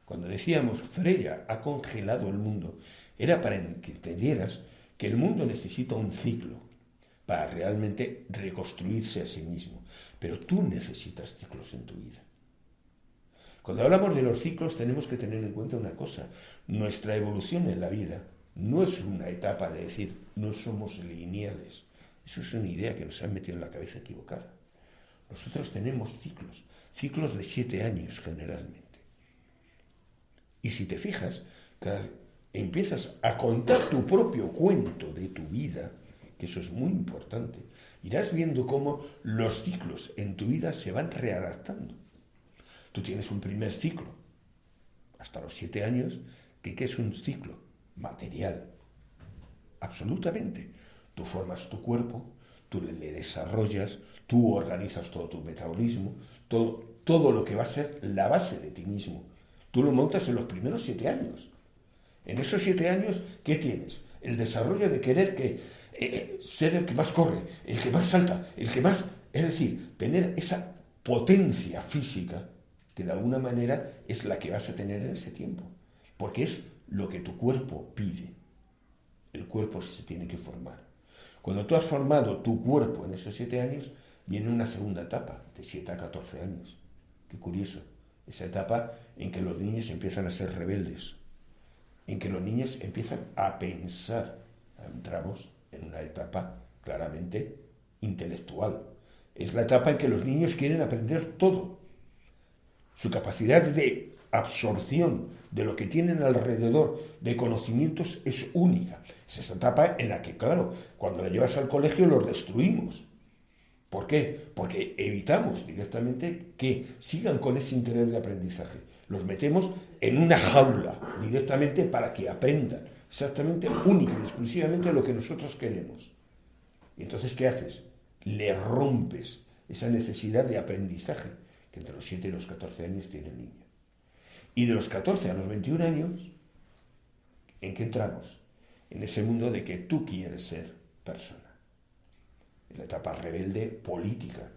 Cuando decíamos Freya ha congelado el mundo, era para que entendieras que el mundo necesita un ciclo para realmente reconstruirse a sí mismo. Pero tú necesitas ciclos en tu vida. Cuando hablamos de los ciclos tenemos que tener en cuenta una cosa. Nuestra evolución en la vida no es una etapa de decir, no somos lineales. Eso es una idea que nos han metido en la cabeza equivocada. Nosotros tenemos ciclos de 7 años generalmente. Y si te fijas, empiezas a contar tu propio cuento de tu vida, que eso es muy importante, irás viendo cómo los ciclos en tu vida se van readaptando. Tú tienes un primer ciclo, hasta los 7 años, ¿qué es un ciclo? Material. Absolutamente. Tú formas tu cuerpo, tú le desarrollas, tú organizas todo tu metabolismo, todo lo que va a ser la base de ti mismo. Tú lo montas en los primeros 7 años. En esos 7 años, ¿qué tienes? el desarrollo de querer ser el que más corre, el que más salta, el que más... Es decir, tener esa potencia física que de alguna manera es la que vas a tener en ese tiempo. Porque es lo que tu cuerpo pide. El cuerpo se tiene que formar. Cuando tú has formado tu cuerpo en esos 7 años, viene una segunda etapa, de 7 a 14 años. Qué curioso. Esa etapa en que los niños empiezan a ser rebeldes, en que los niños empiezan a pensar. Entramos en una etapa claramente intelectual. Es la etapa en que los niños quieren aprender todo. Su capacidad de absorción de lo que tienen alrededor de conocimientos es única. Es esa etapa en la que, claro, cuando la llevas al colegio los destruimos. ¿Por qué? Porque evitamos directamente que sigan con ese interés de aprendizaje. Los metemos en una jaula directamente para que aprendan exactamente, única y exclusivamente lo que nosotros queremos. Y entonces, ¿qué haces? Le rompes esa necesidad de aprendizaje que entre los 7 y los 14 años tiene el niño. Y de los 14 a los 21 años, ¿en qué entramos? En ese mundo de que tú quieres ser persona. En la etapa rebelde política,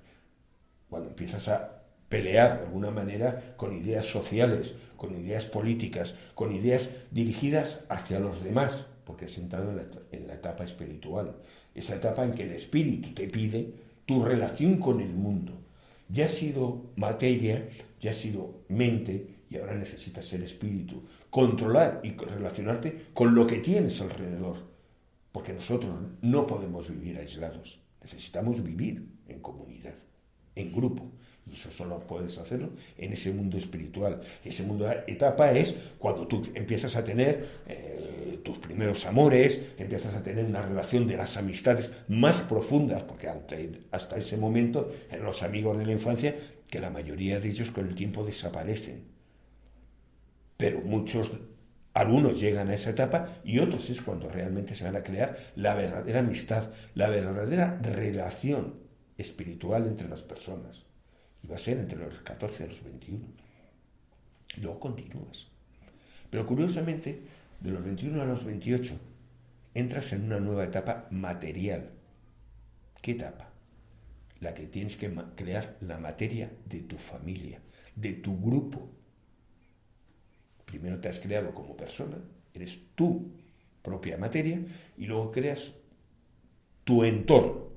cuando empiezas a pelear de alguna manera con ideas sociales, con ideas políticas, con ideas dirigidas hacia los demás, porque has entrado en la etapa espiritual, esa etapa en que el espíritu te pide tu relación con el mundo. Ya has sido materia, ya has sido mente y ahora necesitas ser espíritu, controlar y relacionarte con lo que tienes alrededor, porque nosotros no podemos vivir aislados. Necesitamos vivir en comunidad, en grupo, y eso solo puedes hacerlo en ese mundo espiritual. Ese mundo etapa es cuando tú empiezas a tener tus primeros amores, empiezas a tener una relación de las amistades más profundas, porque hasta ese momento eran los amigos de la infancia, que la mayoría de ellos con el tiempo desaparecen. Pero algunos llegan a esa etapa y otros es cuando realmente se van a crear la verdadera amistad, la verdadera relación espiritual entre las personas. Y va a ser entre los 14 y los 21. Y luego continúas. Pero curiosamente, de los 21 a los 28, entras en una nueva etapa material. ¿Qué etapa? La que tienes que crear la materia de tu familia, de tu grupo. Primero te has creado como persona, eres tu propia materia, y luego creas tu entorno,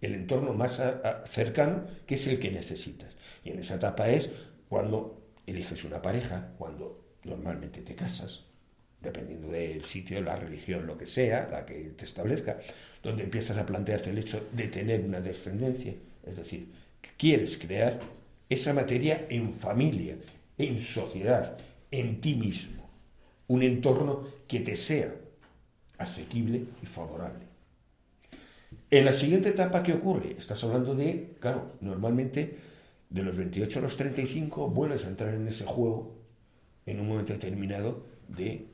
el entorno más cercano, que es el que necesitas. Y en esa etapa es cuando eliges una pareja, cuando normalmente te casas, dependiendo del sitio, la religión, lo que sea, la que te establezca, donde empiezas a plantearte el hecho de tener una descendencia, es decir, que quieres crear esa materia en familia, en sociedad, en ti mismo, un entorno que te sea asequible y favorable. En la siguiente etapa, ¿qué ocurre? Estás hablando de, claro, normalmente de los 28 a los 35 vuelves a entrar en ese juego en un momento determinado de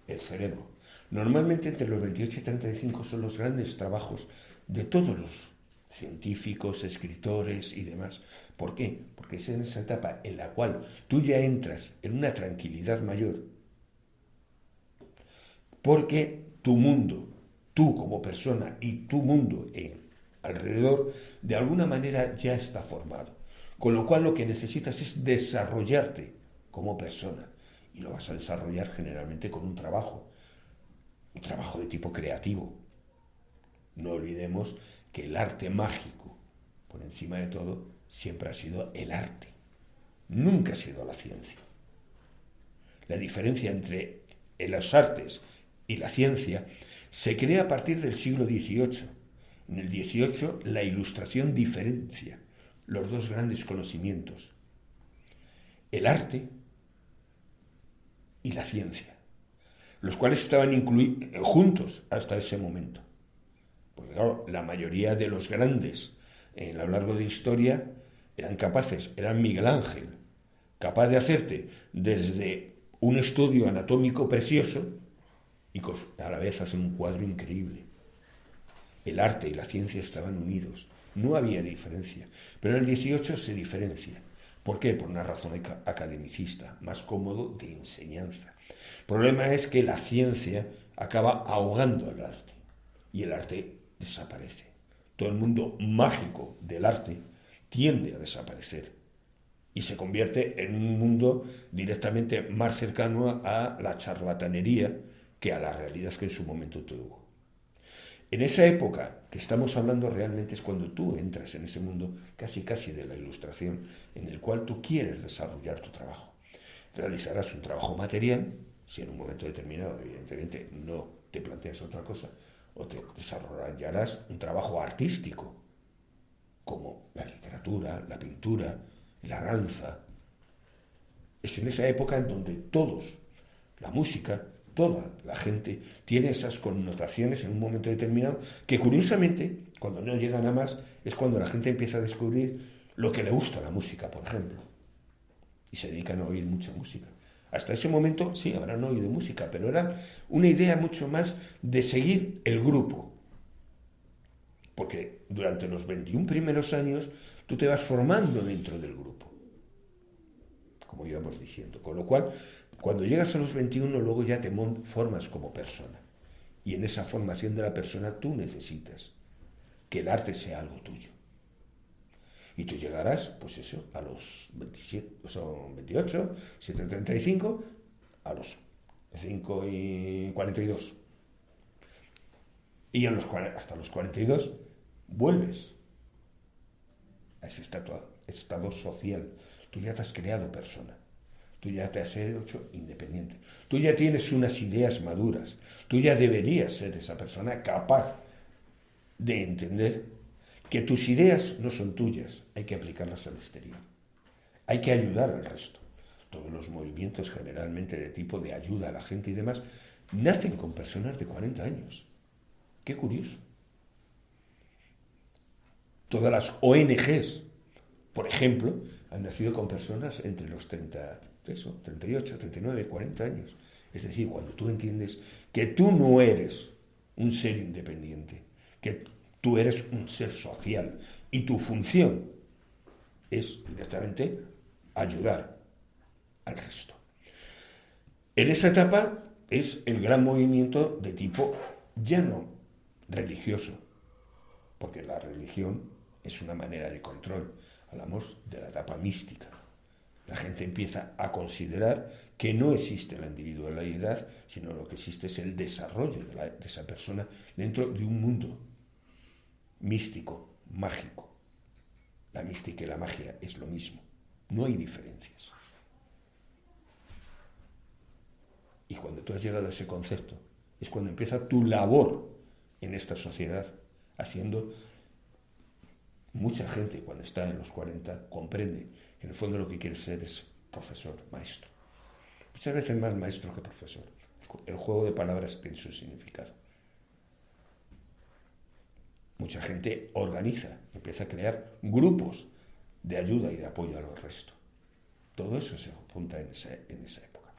el cerebro. Normalmente entre los 28 y 35 son los grandes trabajos de todos los científicos, escritores y demás. ¿Por qué? Porque es en esa etapa en la cual tú ya entras en una tranquilidad mayor, porque tu mundo, tú como persona y tu mundo alrededor, de alguna manera ya está formado. Con lo cual lo que necesitas es desarrollarte como persona, y lo vas a desarrollar generalmente con un trabajo de tipo creativo. No olvidemos que el arte mágico, por encima de todo, siempre ha sido el arte. Nunca ha sido la ciencia. La diferencia entre las artes y la ciencia se crea a partir del siglo XVIII. En el XVIII la Ilustración diferencia los dos grandes conocimientos: el arte y la ciencia, los cuales estaban juntos hasta ese momento. Porque claro, la mayoría de los grandes a lo largo de la historia eran Miguel Ángel, capaz de hacerte desde un estudio anatómico precioso y a la vez hacer un cuadro increíble. El arte y la ciencia estaban unidos, no había diferencia, pero en el 18 se diferencia, ¿Por qué? Por una razón academicista, más cómodo de enseñanza. El problema es que la ciencia acaba ahogando el arte y el arte desaparece. Todo el mundo mágico del arte tiende a desaparecer y se convierte en un mundo directamente más cercano a la charlatanería que a la realidad que en su momento tuvo. En esa época que estamos hablando realmente es cuando tú entras en ese mundo casi de la ilustración, en el cual tú quieres desarrollar tu trabajo. Realizarás un trabajo material, si en un momento determinado evidentemente no te planteas otra cosa, o te desarrollarás un trabajo artístico, como la literatura, la pintura, la danza. Es en esa época en donde todos, la música, toda la gente tiene esas connotaciones en un momento determinado que curiosamente, cuando no llegan a más, es cuando la gente empieza a descubrir lo que le gusta a la música, por ejemplo, y se dedican a oír mucha música. Hasta ese momento, sí, habrán oído música, pero era una idea mucho más de seguir el grupo. Porque durante los 21 primeros años tú te vas formando dentro del grupo, como íbamos diciendo. Con lo cual, cuando llegas a los 21, luego ya te formas como persona. Y en esa formación de la persona tú necesitas que el arte sea algo tuyo. Y tú llegarás, pues eso, a los 27, son 28, 7:35, a los 5:42. Y hasta los 42 vuelves a ese estado social. Tú ya te has creado persona. Tú ya te has hecho independiente. Tú ya tienes unas ideas maduras. Tú ya deberías ser esa persona capaz de entender que tus ideas no son tuyas, hay que aplicarlas al exterior. Hay que ayudar al resto. Todos los movimientos generalmente de tipo de ayuda a la gente y demás nacen con personas de 40 años. Qué curioso. Todas las ONGs, por ejemplo, han nacido con personas entre los 38, 39, 40 años. Es decir, cuando tú entiendes que tú no eres un ser independiente, que tú eres un ser social y tu función es directamente ayudar al resto. En esa etapa es el gran movimiento de tipo ya no religioso, porque la religión es una manera de control. Hablamos de la etapa mística. La gente empieza a considerar que no existe la individualidad, sino lo que existe es el desarrollo de esa persona dentro de un mundo místico, mágico. La mística y la magia es lo mismo, no hay diferencias. Y cuando tú has llegado a ese concepto, es cuando empieza tu labor en esta sociedad, haciendo. Mucha gente cuando está en los 40 comprende que en el fondo lo que quiere ser es profesor, maestro. Muchas veces más maestro que profesor. El juego de palabras tiene su significado. Mucha gente organiza, empieza a crear grupos de ayuda y de apoyo al resto. Todo eso se apunta en esa época.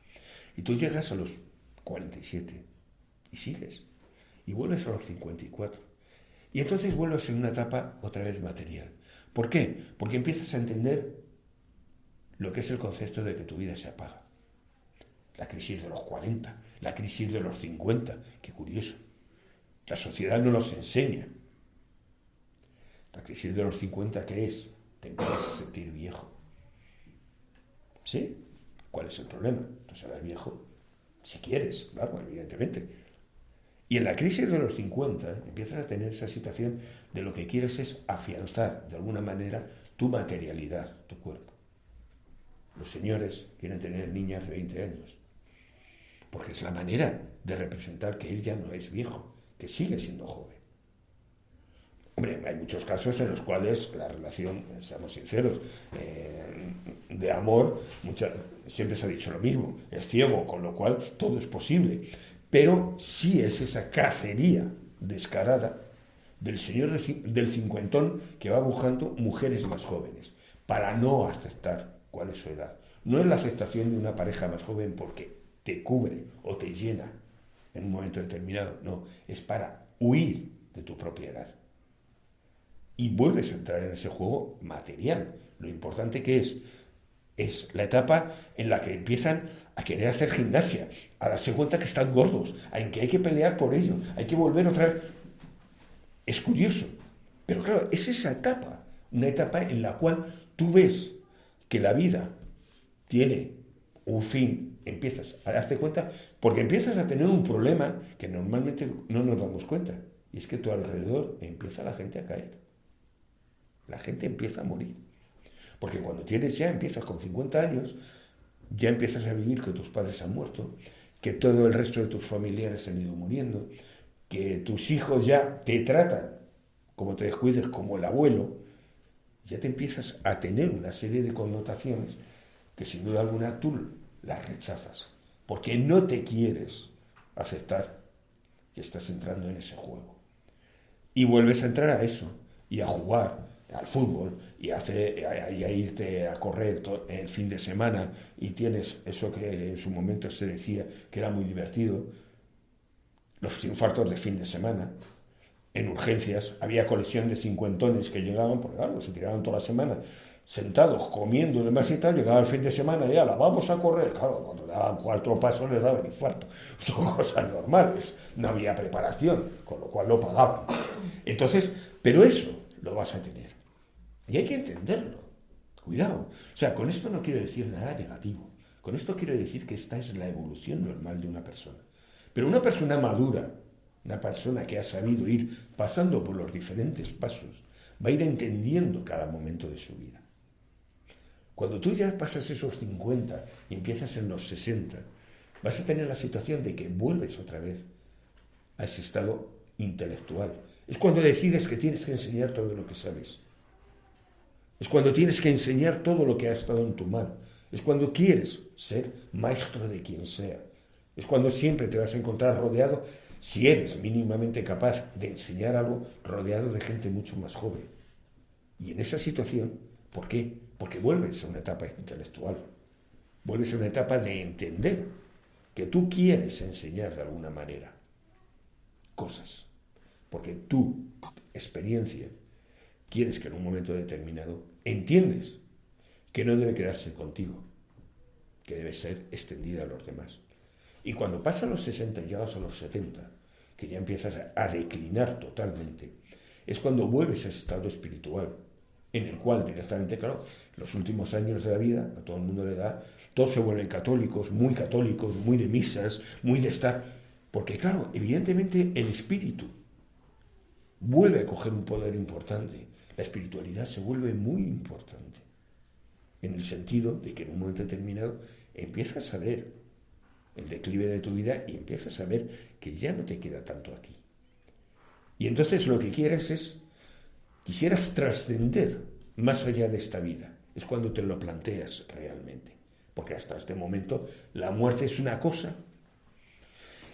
Y tú llegas a los 47 y sigues. Y vuelves a los 54. Y entonces vuelves en una etapa otra vez material. ¿Por qué? Porque empiezas a entender lo que es el concepto de que tu vida se apaga. La crisis de los 40, la crisis de los 50, qué curioso. La sociedad no nos enseña. La crisis de los 50, ¿qué es? Te empiezas a sentir viejo. ¿Sí? ¿Cuál es el problema? Tú serás viejo si quieres, claro, evidentemente. Y en la crisis de los 50 empiezas a tener esa situación de lo que quieres es afianzar de alguna manera tu materialidad, tu cuerpo. Los señores quieren tener niñas de 20 años, porque es la manera de representar que él ya no es viejo, que sigue siendo joven. Hombre, hay muchos casos en los cuales la relación, seamos sinceros, de amor, siempre se ha dicho lo mismo, es ciego, con lo cual todo es posible. Pero sí es esa cacería descarada del señor del cincuentón que va buscando mujeres más jóvenes para no aceptar cuál es su edad. No es la aceptación de una pareja más joven porque te cubre o te llena en un momento determinado, no, es para huir de tu propia edad. Y vuelves a entrar en ese juego material. Lo importante que es es la etapa en la que empiezan a querer hacer gimnasia, a darse cuenta que están gordos, en que hay que pelear por ello, hay que volver otra vez. Es curioso, pero claro, es esa etapa, una etapa en la cual tú ves que la vida tiene un fin, empiezas a darte cuenta, porque empiezas a tener un problema que normalmente no nos damos cuenta, y es que a tu alrededor empieza la gente a caer, la gente empieza a morir, porque cuando empiezas con 50 años, ya empiezas a vivir que tus padres han muerto, que todo el resto de tus familiares han ido muriendo, que tus hijos ya te tratan, como te descuides, como el abuelo, ya te empiezas a tener una serie de connotaciones que sin duda alguna tú las rechazas, porque no te quieres aceptar que estás entrando en ese juego. Y vuelves a entrar a eso, y a jugar al fútbol, y a irte a correr el fin de semana, y tienes eso que en su momento se decía que era muy divertido, los infartos de fin de semana. En urgencias había colección de cincuentones que llegaban, porque claro, se tiraban toda la semana sentados, comiendo y demás y tal, llegaba el fin de semana y la vamos a correr. Claro, cuando daban 4 pasos les daba el infarto. Son cosas normales, no había preparación, con lo cual lo pagaban. Entonces, pero eso lo vas a tener. Y hay que entenderlo. Cuidado. O sea, con esto no quiero decir nada negativo. Con esto quiero decir que esta es la evolución normal de una persona. Pero una persona madura, una persona que ha sabido ir pasando por los diferentes pasos, va a ir entendiendo cada momento de su vida. Cuando tú ya pasas esos 50 y empiezas en los 60, vas a tener la situación de que vuelves otra vez a ese estado intelectual. Es cuando decides que tienes que enseñar todo lo que sabes. Es cuando tienes que enseñar todo lo que ha estado en tu mano. Es cuando quieres ser maestro de quien sea. Es cuando siempre te vas a encontrar rodeado, si eres mínimamente capaz de enseñar algo, rodeado de gente mucho más joven. Y en esa situación, ¿por qué? Porque vuelves a una etapa intelectual. Vuelves a una etapa de entender que tú quieres enseñar de alguna manera cosas. Porque tu experiencia quieres que en un momento determinado entiendes que no debe quedarse contigo, que debe ser extendida a los demás. Y cuando pasan los 60 y llegas a los 70, que ya empiezas a declinar totalmente, es cuando vuelves a ese estado espiritual, en el cual directamente, claro, los últimos años de la vida, a todo el mundo le da, todos se vuelven católicos, muy de misas, muy de estar, porque claro, evidentemente el espíritu vuelve a coger un poder importante, la espiritualidad se vuelve muy importante, en el sentido de que en un momento determinado empiezas a ver el declive de tu vida y empiezas a ver que ya no te queda tanto aquí. Y entonces lo que quisieras trascender más allá de esta vida. Es cuando te lo planteas realmente. Porque hasta este momento la muerte es una cosa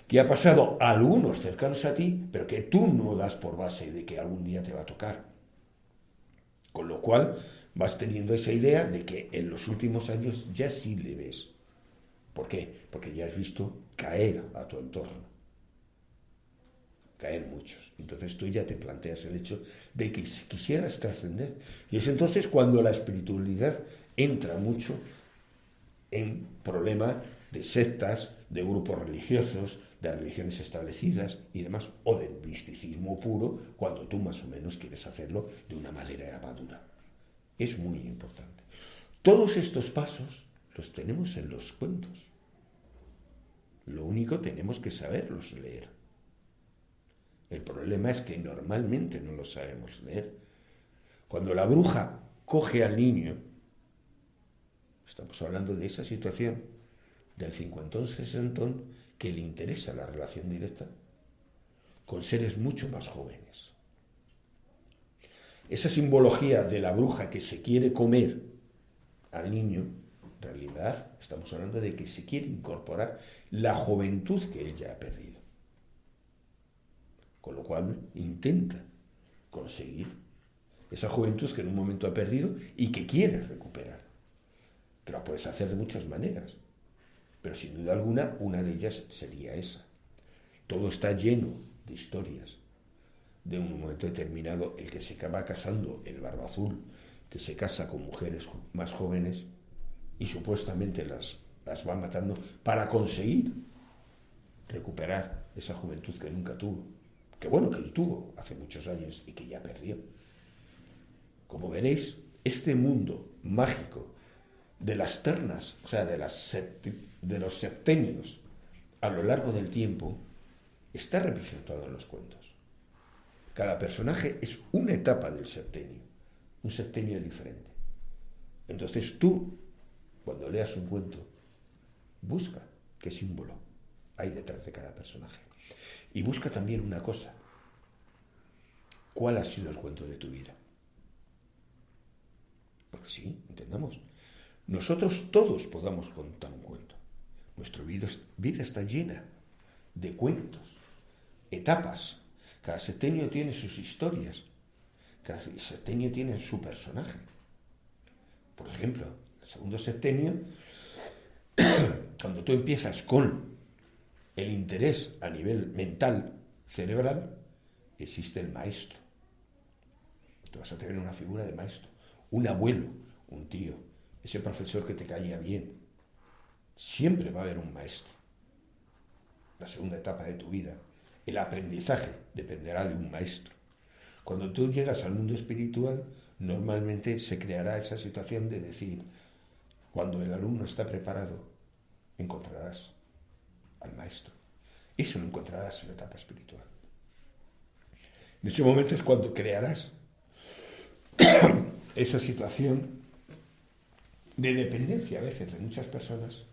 que ha pasado a algunos cercanos a ti, pero que tú no das por base de que algún día te va a tocar. Con lo cual vas teniendo esa idea de que en los últimos años ya sí le ves. ¿Por qué? Porque ya has visto caer a tu entorno. Caer muchos. Entonces tú ya te planteas el hecho de que quisieras trascender. Y es entonces cuando la espiritualidad entra mucho en problema de sectas, de grupos religiosos, de religiones establecidas y demás, o del misticismo puro, cuando tú más o menos quieres hacerlo de una manera madura. Es muy importante. Todos estos pasos los tenemos en los cuentos. Lo único tenemos que saberlos leer. El problema es que normalmente no los sabemos leer. Cuando la bruja coge al niño, estamos hablando de esa situación, del cincuentón, sesentón, que le interesa la relación directa con seres mucho más jóvenes. Esa simbología de la bruja que se quiere comer al niño, en realidad estamos hablando de que se quiere incorporar la juventud que él ya ha perdido. Con lo cual intenta conseguir esa juventud que en un momento ha perdido y que quiere recuperar. Que lo puedes hacer de muchas maneras, pero sin duda alguna una de ellas sería esa. Todo está lleno de historias. De un momento determinado, el que se acaba casando, el barba azul, que se casa con mujeres más jóvenes, y supuestamente las va matando para conseguir recuperar esa juventud que nunca tuvo, que bueno, que tuvo hace muchos años y que ya perdió. Como veréis, este mundo mágico de las ternas, o sea, de los septenios a lo largo del tiempo, está representado en los cuentos. Cada personaje es una etapa del septenio, un septenio diferente. Entonces tú, cuando leas un cuento, busca qué símbolo hay detrás de cada personaje. Y busca también una cosa: ¿cuál ha sido el cuento de tu vida? Porque sí, entendamos, nosotros todos podamos contar un cuento. Nuestra vida está llena de cuentos, etapas. Cada septenio tiene sus historias, cada septenio tiene su personaje. Por ejemplo, el segundo septenio, cuando tú empiezas con el interés a nivel mental, cerebral, existe el maestro. Tú vas a tener una figura de maestro, un abuelo, un tío, ese profesor que te caía bien. Siempre va a haber un maestro. La segunda etapa de tu vida, el aprendizaje, dependerá de un maestro. Cuando tú llegas al mundo espiritual, normalmente se creará esa situación de decir, cuando el alumno está preparado, encontrarás al maestro. Eso lo encontrarás en la etapa espiritual. En ese momento es cuando crearás esa situación de dependencia a veces de muchas personas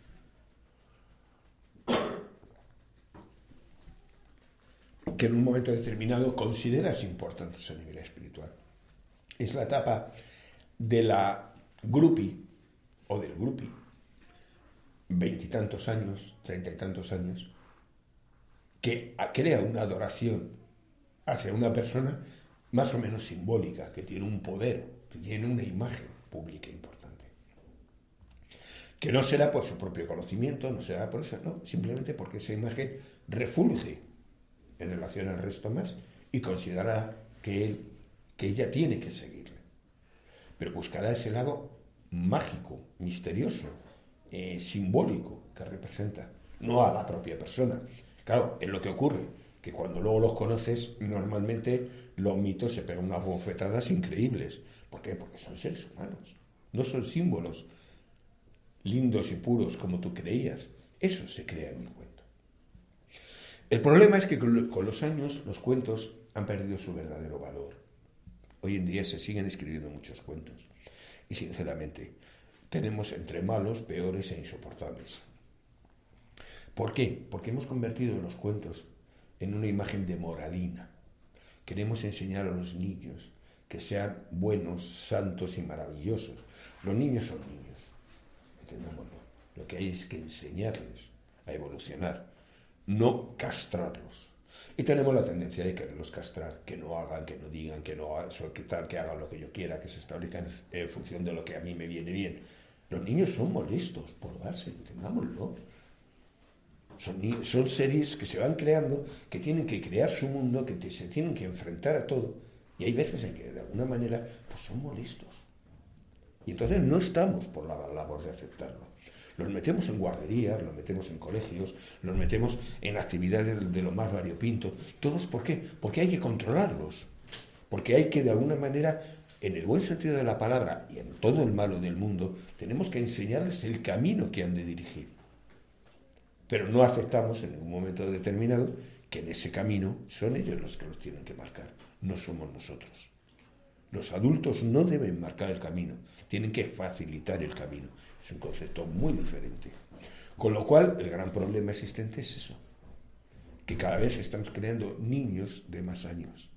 que en un momento determinado consideras importantes a nivel espiritual. Es la etapa de la groupie o del groupie, 20 y tantos años, 30 y tantos años, que crea una adoración hacia una persona más o menos simbólica, que tiene un poder, que tiene una imagen pública importante. Que no será por su propio conocimiento, no será por eso, no, simplemente porque esa imagen refulge en relación al resto más y considerará que ella tiene que seguirle. Pero buscará ese lado mágico, misterioso, simbólico que representa, no a la propia persona. Claro, es lo que ocurre, que cuando luego los conoces, normalmente los mitos se pegan unas bofetadas increíbles. ¿Por qué? Porque son seres humanos, no son símbolos lindos y puros como tú creías. Eso se crea en el cuento. El problema es que con los años los cuentos han perdido su verdadero valor. Hoy en día se siguen escribiendo muchos cuentos y sinceramente tenemos entre malos, peores e insoportables. ¿Por qué? Porque hemos convertido los cuentos en una imagen de moralina. Queremos enseñar a los niños que sean buenos, santos y maravillosos. Los niños son niños, entendámoslo. Lo que hay es que enseñarles a evolucionar, no castrarlos. Y tenemos la tendencia de quererlos castrar, que no hagan, que no digan, que no hagan, que hagan lo que yo quiera, que se establezcan en función de lo que a mí me viene bien. Los niños son molestos, por base, entendámoslo. Son seres que se van creando, que tienen que crear su mundo, que se tienen que enfrentar a todo. Y hay veces en que de alguna manera pues son molestos. Y entonces no estamos por la labor de aceptarlo. Los metemos en guarderías, los metemos en colegios, los metemos en actividades de lo más variopinto. ¿Todos por qué? Porque hay que controlarlos. Porque hay que, de alguna manera, en el buen sentido de la palabra y en todo el malo del mundo, tenemos que enseñarles el camino que han de dirigir. Pero no aceptamos en ningún momento determinado que en ese camino son ellos los que los tienen que marcar, no somos nosotros. Los adultos no deben marcar el camino, tienen que facilitar el camino. Es un concepto muy diferente. Con lo cual, el gran problema existente es eso, que cada vez estamos creando niños de más años.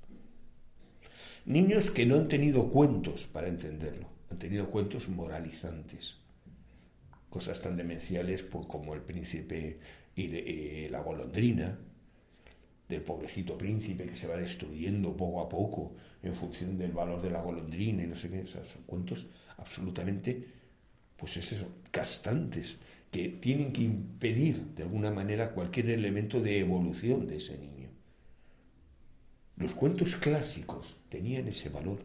Niños que no han tenido cuentos para entenderlo, han tenido cuentos moralizantes. Cosas tan demenciales pues, como el príncipe y la golondrina, del pobrecito príncipe que se va destruyendo poco a poco en función del valor de la golondrina y no sé qué. O sea, son cuentos absolutamente, pues es eso, castrantes, que tienen que impedir de alguna manera cualquier elemento de evolución de ese niño. Los cuentos clásicos tenían ese valor,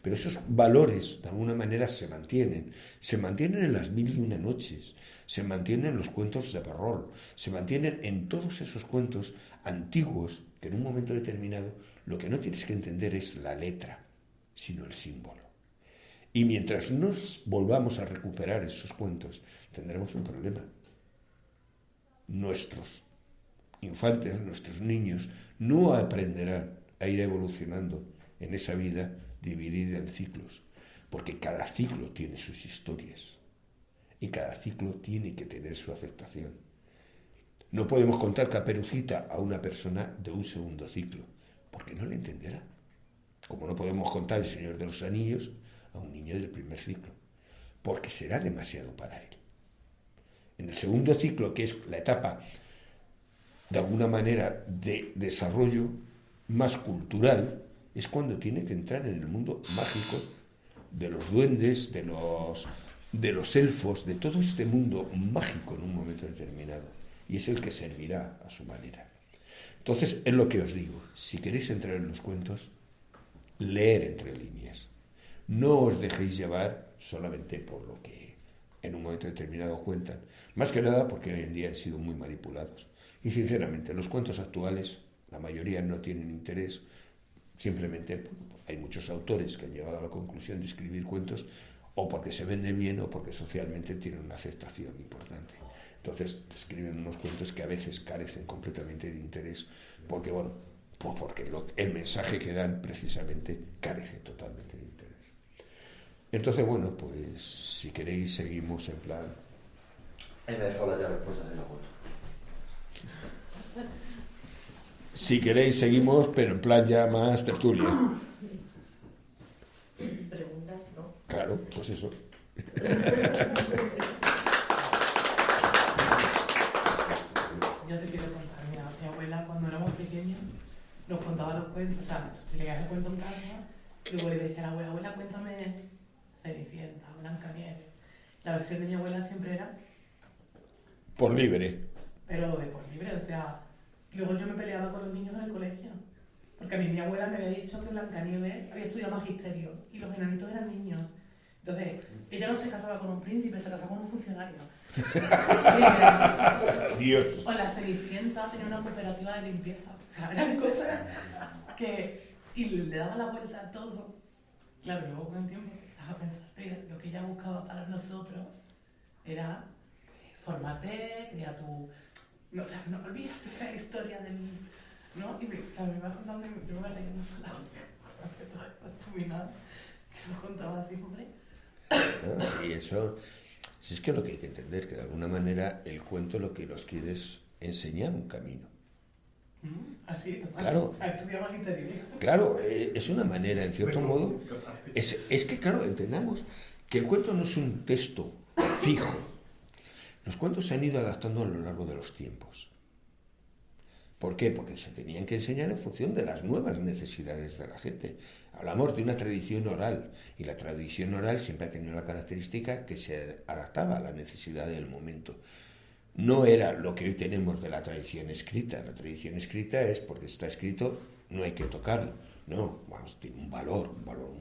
pero esos valores de alguna manera se mantienen en las 1001 noches, se mantienen en los cuentos de Perrol, se mantienen en todos esos cuentos antiguos que en un momento determinado lo que no tienes que entender es la letra, sino el símbolo. Y mientras nos volvamos a recuperar esos cuentos, tendremos un problema. Nuestros infantes, nuestros niños, no aprenderán a ir evolucionando en esa vida dividida en ciclos, porque cada ciclo tiene sus historias y cada ciclo tiene que tener su aceptación. No podemos contar Caperucita a una persona de un segundo ciclo, porque no le entenderá. Como no podemos contar El Señor de los Anillos a un niño del primer ciclo, porque será demasiado para él. En el segundo ciclo, que es la etapa de alguna manera de desarrollo más cultural, es cuando tiene que entrar en el mundo mágico de los duendes, de los elfos, de todo este mundo mágico en un momento determinado, y es el que servirá a su manera. Entonces, es lo que os digo, si queréis entrar en los cuentos, leer entre líneas. No os dejéis llevar solamente por lo que en un momento determinado cuentan. Más que nada porque hoy en día han sido muy manipulados. Y sinceramente, los cuentos actuales, la mayoría no tienen interés. Simplemente hay muchos autores que han llegado a la conclusión de escribir cuentos o porque se venden bien o porque socialmente tienen una aceptación importante. Entonces escriben unos cuentos que a veces carecen completamente de interés porque, bueno, pues porque el mensaje que dan precisamente carece totalmente de interés. Entonces, bueno, pues si queréis seguimos en plan... Ahí me he dejado la llave puesta de la vuelta. Si queréis seguimos, pero en plan ya más tertulia. Preguntas, ¿no? Claro, pues eso. Yo te quiero contar, mira, mi abuela cuando éramos pequeños nos contaba los cuentos, o sea, si leías el cuento en casa, y luego le decía a la abuela, abuela, cuéntame Cenicienta, Blancanieves. La versión de mi abuela siempre era... Por libre. Pero de por libre, o sea... Luego yo me peleaba con los niños en el colegio, porque a mí mi abuela me había dicho que Blancanieves había estudiado magisterio y los enanitos eran niños. Entonces, ella no se casaba con un príncipe, se casaba con un funcionario. Dios. O la Cenicienta tenía una cooperativa de limpieza. O sea, eran cosas que... Y le daba la vuelta a todo. Claro, luego con el tiempo empezaba a pensar que lo que ella buscaba para nosotros era formarte, crear tu... No, o sea, no olvídate de la historia del... ¿No? Y claro, me iba contando, yo me iba leyendo sola. Porque toda esta estupidez que nos contaba así, hombre. ¿No? Y eso... Si es que lo que hay que entender, que de alguna manera el cuento lo que nos quiere es enseñar un camino. Así, claro. A estudiar magisterio. Claro, es una manera, en cierto modo... Es que, claro, entendamos que el cuento no es un texto fijo. Los cuentos se han ido adaptando a lo largo de los tiempos. ¿Por qué? Porque se tenían que enseñar en función de las nuevas necesidades de la gente. Hablamos de una tradición oral, y la tradición oral siempre ha tenido la característica que se adaptaba a la necesidad del momento. No era lo que hoy tenemos de la tradición escrita. La tradición escrita es porque está escrito, no hay que tocarlo. No, vamos, tiene un valor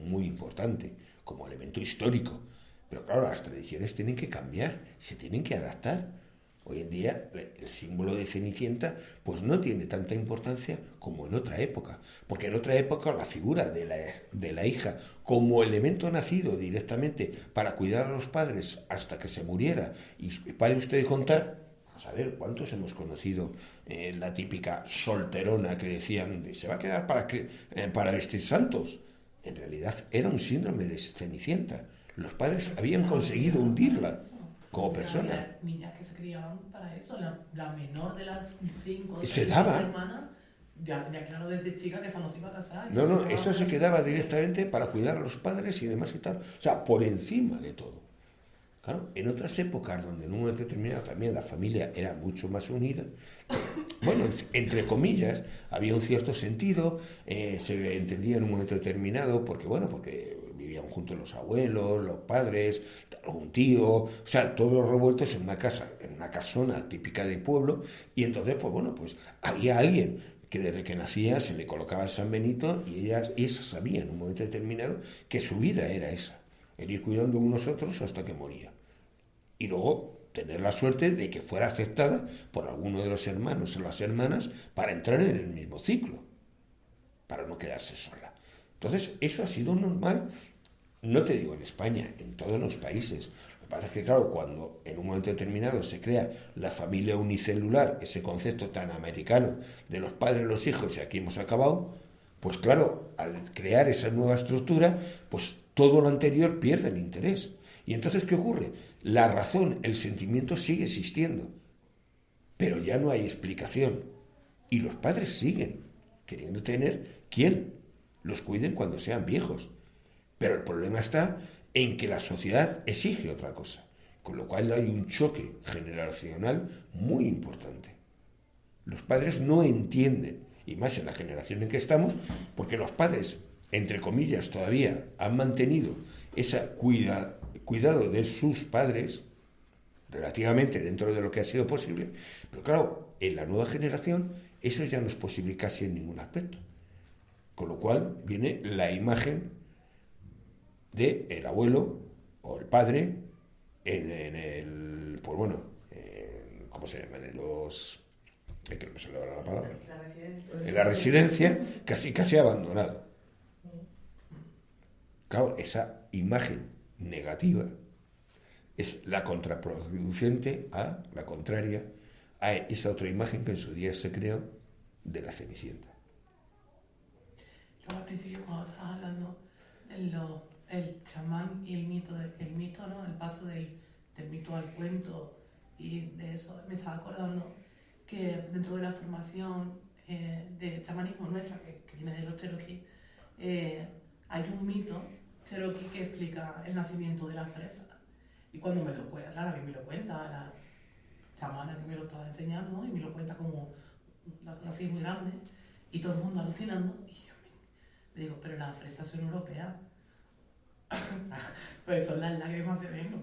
muy importante como elemento histórico. Pero claro, las tradiciones tienen que cambiar, se tienen que adaptar. Hoy en día el símbolo de Cenicienta pues no tiene tanta importancia como en otra época, porque en otra época la figura de la hija como elemento nacido directamente para cuidar a los padres hasta que se muriera, y pare usted de contar, vamos a ver cuántos hemos conocido la típica solterona que decían se va a quedar para vestir santos. En realidad era un síndrome de Cenicienta. Los padres habían conseguido hundirla como persona. Había niñas que se criaban para eso. La menor de las 5 se daba hermanas ya tenía claro desde chica que esa no se iba a casar. No, eso se quedaba directamente para cuidar a los padres y demás y tal. O sea, por encima de todo. Claro, en otras épocas donde en un momento determinado también la familia era mucho más unida, bueno, entre comillas, había un cierto sentido, se entendía en un momento determinado, porque vivían juntos los abuelos, los padres, algún tío, o sea, todos revueltos en una casa, en una casona típica de pueblo, y entonces, pues bueno, pues había alguien que desde que nacía se le colocaba el San Benito y ella sabía en un momento determinado que su vida era esa, el ir cuidando unos otros hasta que moría. Y luego tener la suerte de que fuera aceptada por alguno de los hermanos o las hermanas para entrar en el mismo ciclo, para no quedarse sola. Entonces, eso ha sido normal, no te digo en España, en todos los países. Lo que pasa es que, claro, cuando en un momento determinado se crea la familia unicelular, ese concepto tan americano de los padres, los hijos, y aquí hemos acabado, pues claro, al crear esa nueva estructura, pues todo lo anterior pierde el interés. Y entonces, ¿qué ocurre? La razón, el sentimiento sigue existiendo, pero ya no hay explicación. Y los padres siguen queriendo tener quien los cuiden cuando sean viejos. Pero el problema está en que la sociedad exige otra cosa, con lo cual hay un choque generacional muy importante. Los padres no entienden, y más en la generación en que estamos, porque los padres, entre comillas, todavía han mantenido ese cuidado de sus padres, relativamente dentro de lo que ha sido posible, pero claro, en la nueva generación eso ya no es posible casi en ningún aspecto. Con lo cual viene la imagen del abuelo o el padre pues bueno, ¿cómo se llaman? Que no se le da la palabra. En la residencia, casi abandonado. Claro, esa imagen negativa es la contraproducente a la contraria a esa otra imagen que en su día se creó de la Cenicienta. Yo al principio, cuando estabas hablando del chamán y el mito, ¿no? El paso del mito al cuento y de eso, me estaba acordando que dentro de la formación de chamanismo nuestra, que viene de los Cherokee, hay un mito Cherokee que explica el nacimiento de la fresa. Y cuando me lo cuenta, claro, a mí me lo cuenta la chamana que me lo estaba enseñando y me lo cuenta como una cosa así muy grande y todo el mundo alucinando. Y yo le digo, pero las fresas son europeas. Pues son las lágrimas de Venus.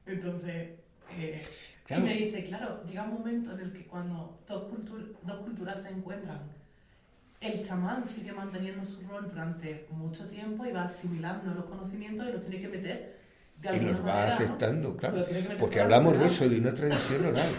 Entonces, claro. Y me dice, claro, llega un momento en el que cuando dos culturas se encuentran, el chamán sigue manteniendo su rol durante mucho tiempo y va asimilando los conocimientos y los tiene que meter de alguna manera. Y los va aceptando, ¿no? Claro. Porque hablamos de eso, de una tradición oral.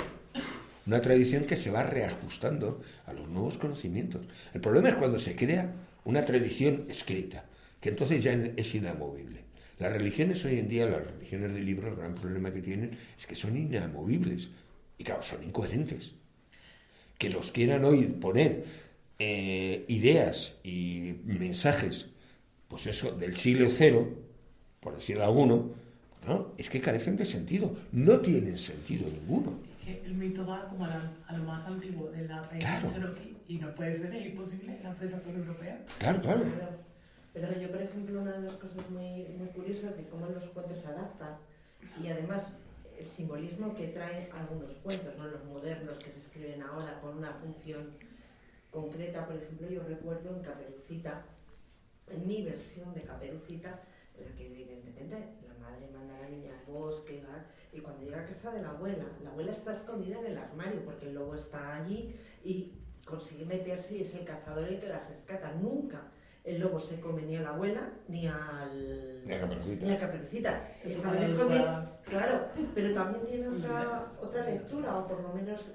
Una tradición que se va reajustando a los nuevos conocimientos. El problema es cuando se crea una tradición escrita, que entonces ya es inamovible. Las religiones hoy en día, las religiones de libro, el gran problema que tienen es que son inamovibles. Y claro, son incoherentes. Que los quieran hoy poner ideas y mensajes, pues eso, del siglo cero, por decir alguno, no, es que carecen de sentido. No tienen sentido ninguno. El mito va como a lo más antiguo de la tradición cherokee y no puede ser, es imposible, las fresas son europeas. Claro. Pero yo, por ejemplo, una de las cosas muy, muy curiosas de cómo los cuentos se adaptan y además el simbolismo que traen algunos cuentos, ¿no? Los modernos que se escriben ahora con una función concreta. Por ejemplo, yo recuerdo en Caperucita, en mi versión de Caperucita, en la que evidentemente la madre manda a la niña al bosque, ¿va? Y cuando llega a casa de la abuela está escondida en el armario porque el lobo está allí y consigue meterse y es el cazador el que la rescata. Nunca el lobo se come ni a la abuela ni a Caperucita. Claro, pero también tiene otra lectura, o por lo menos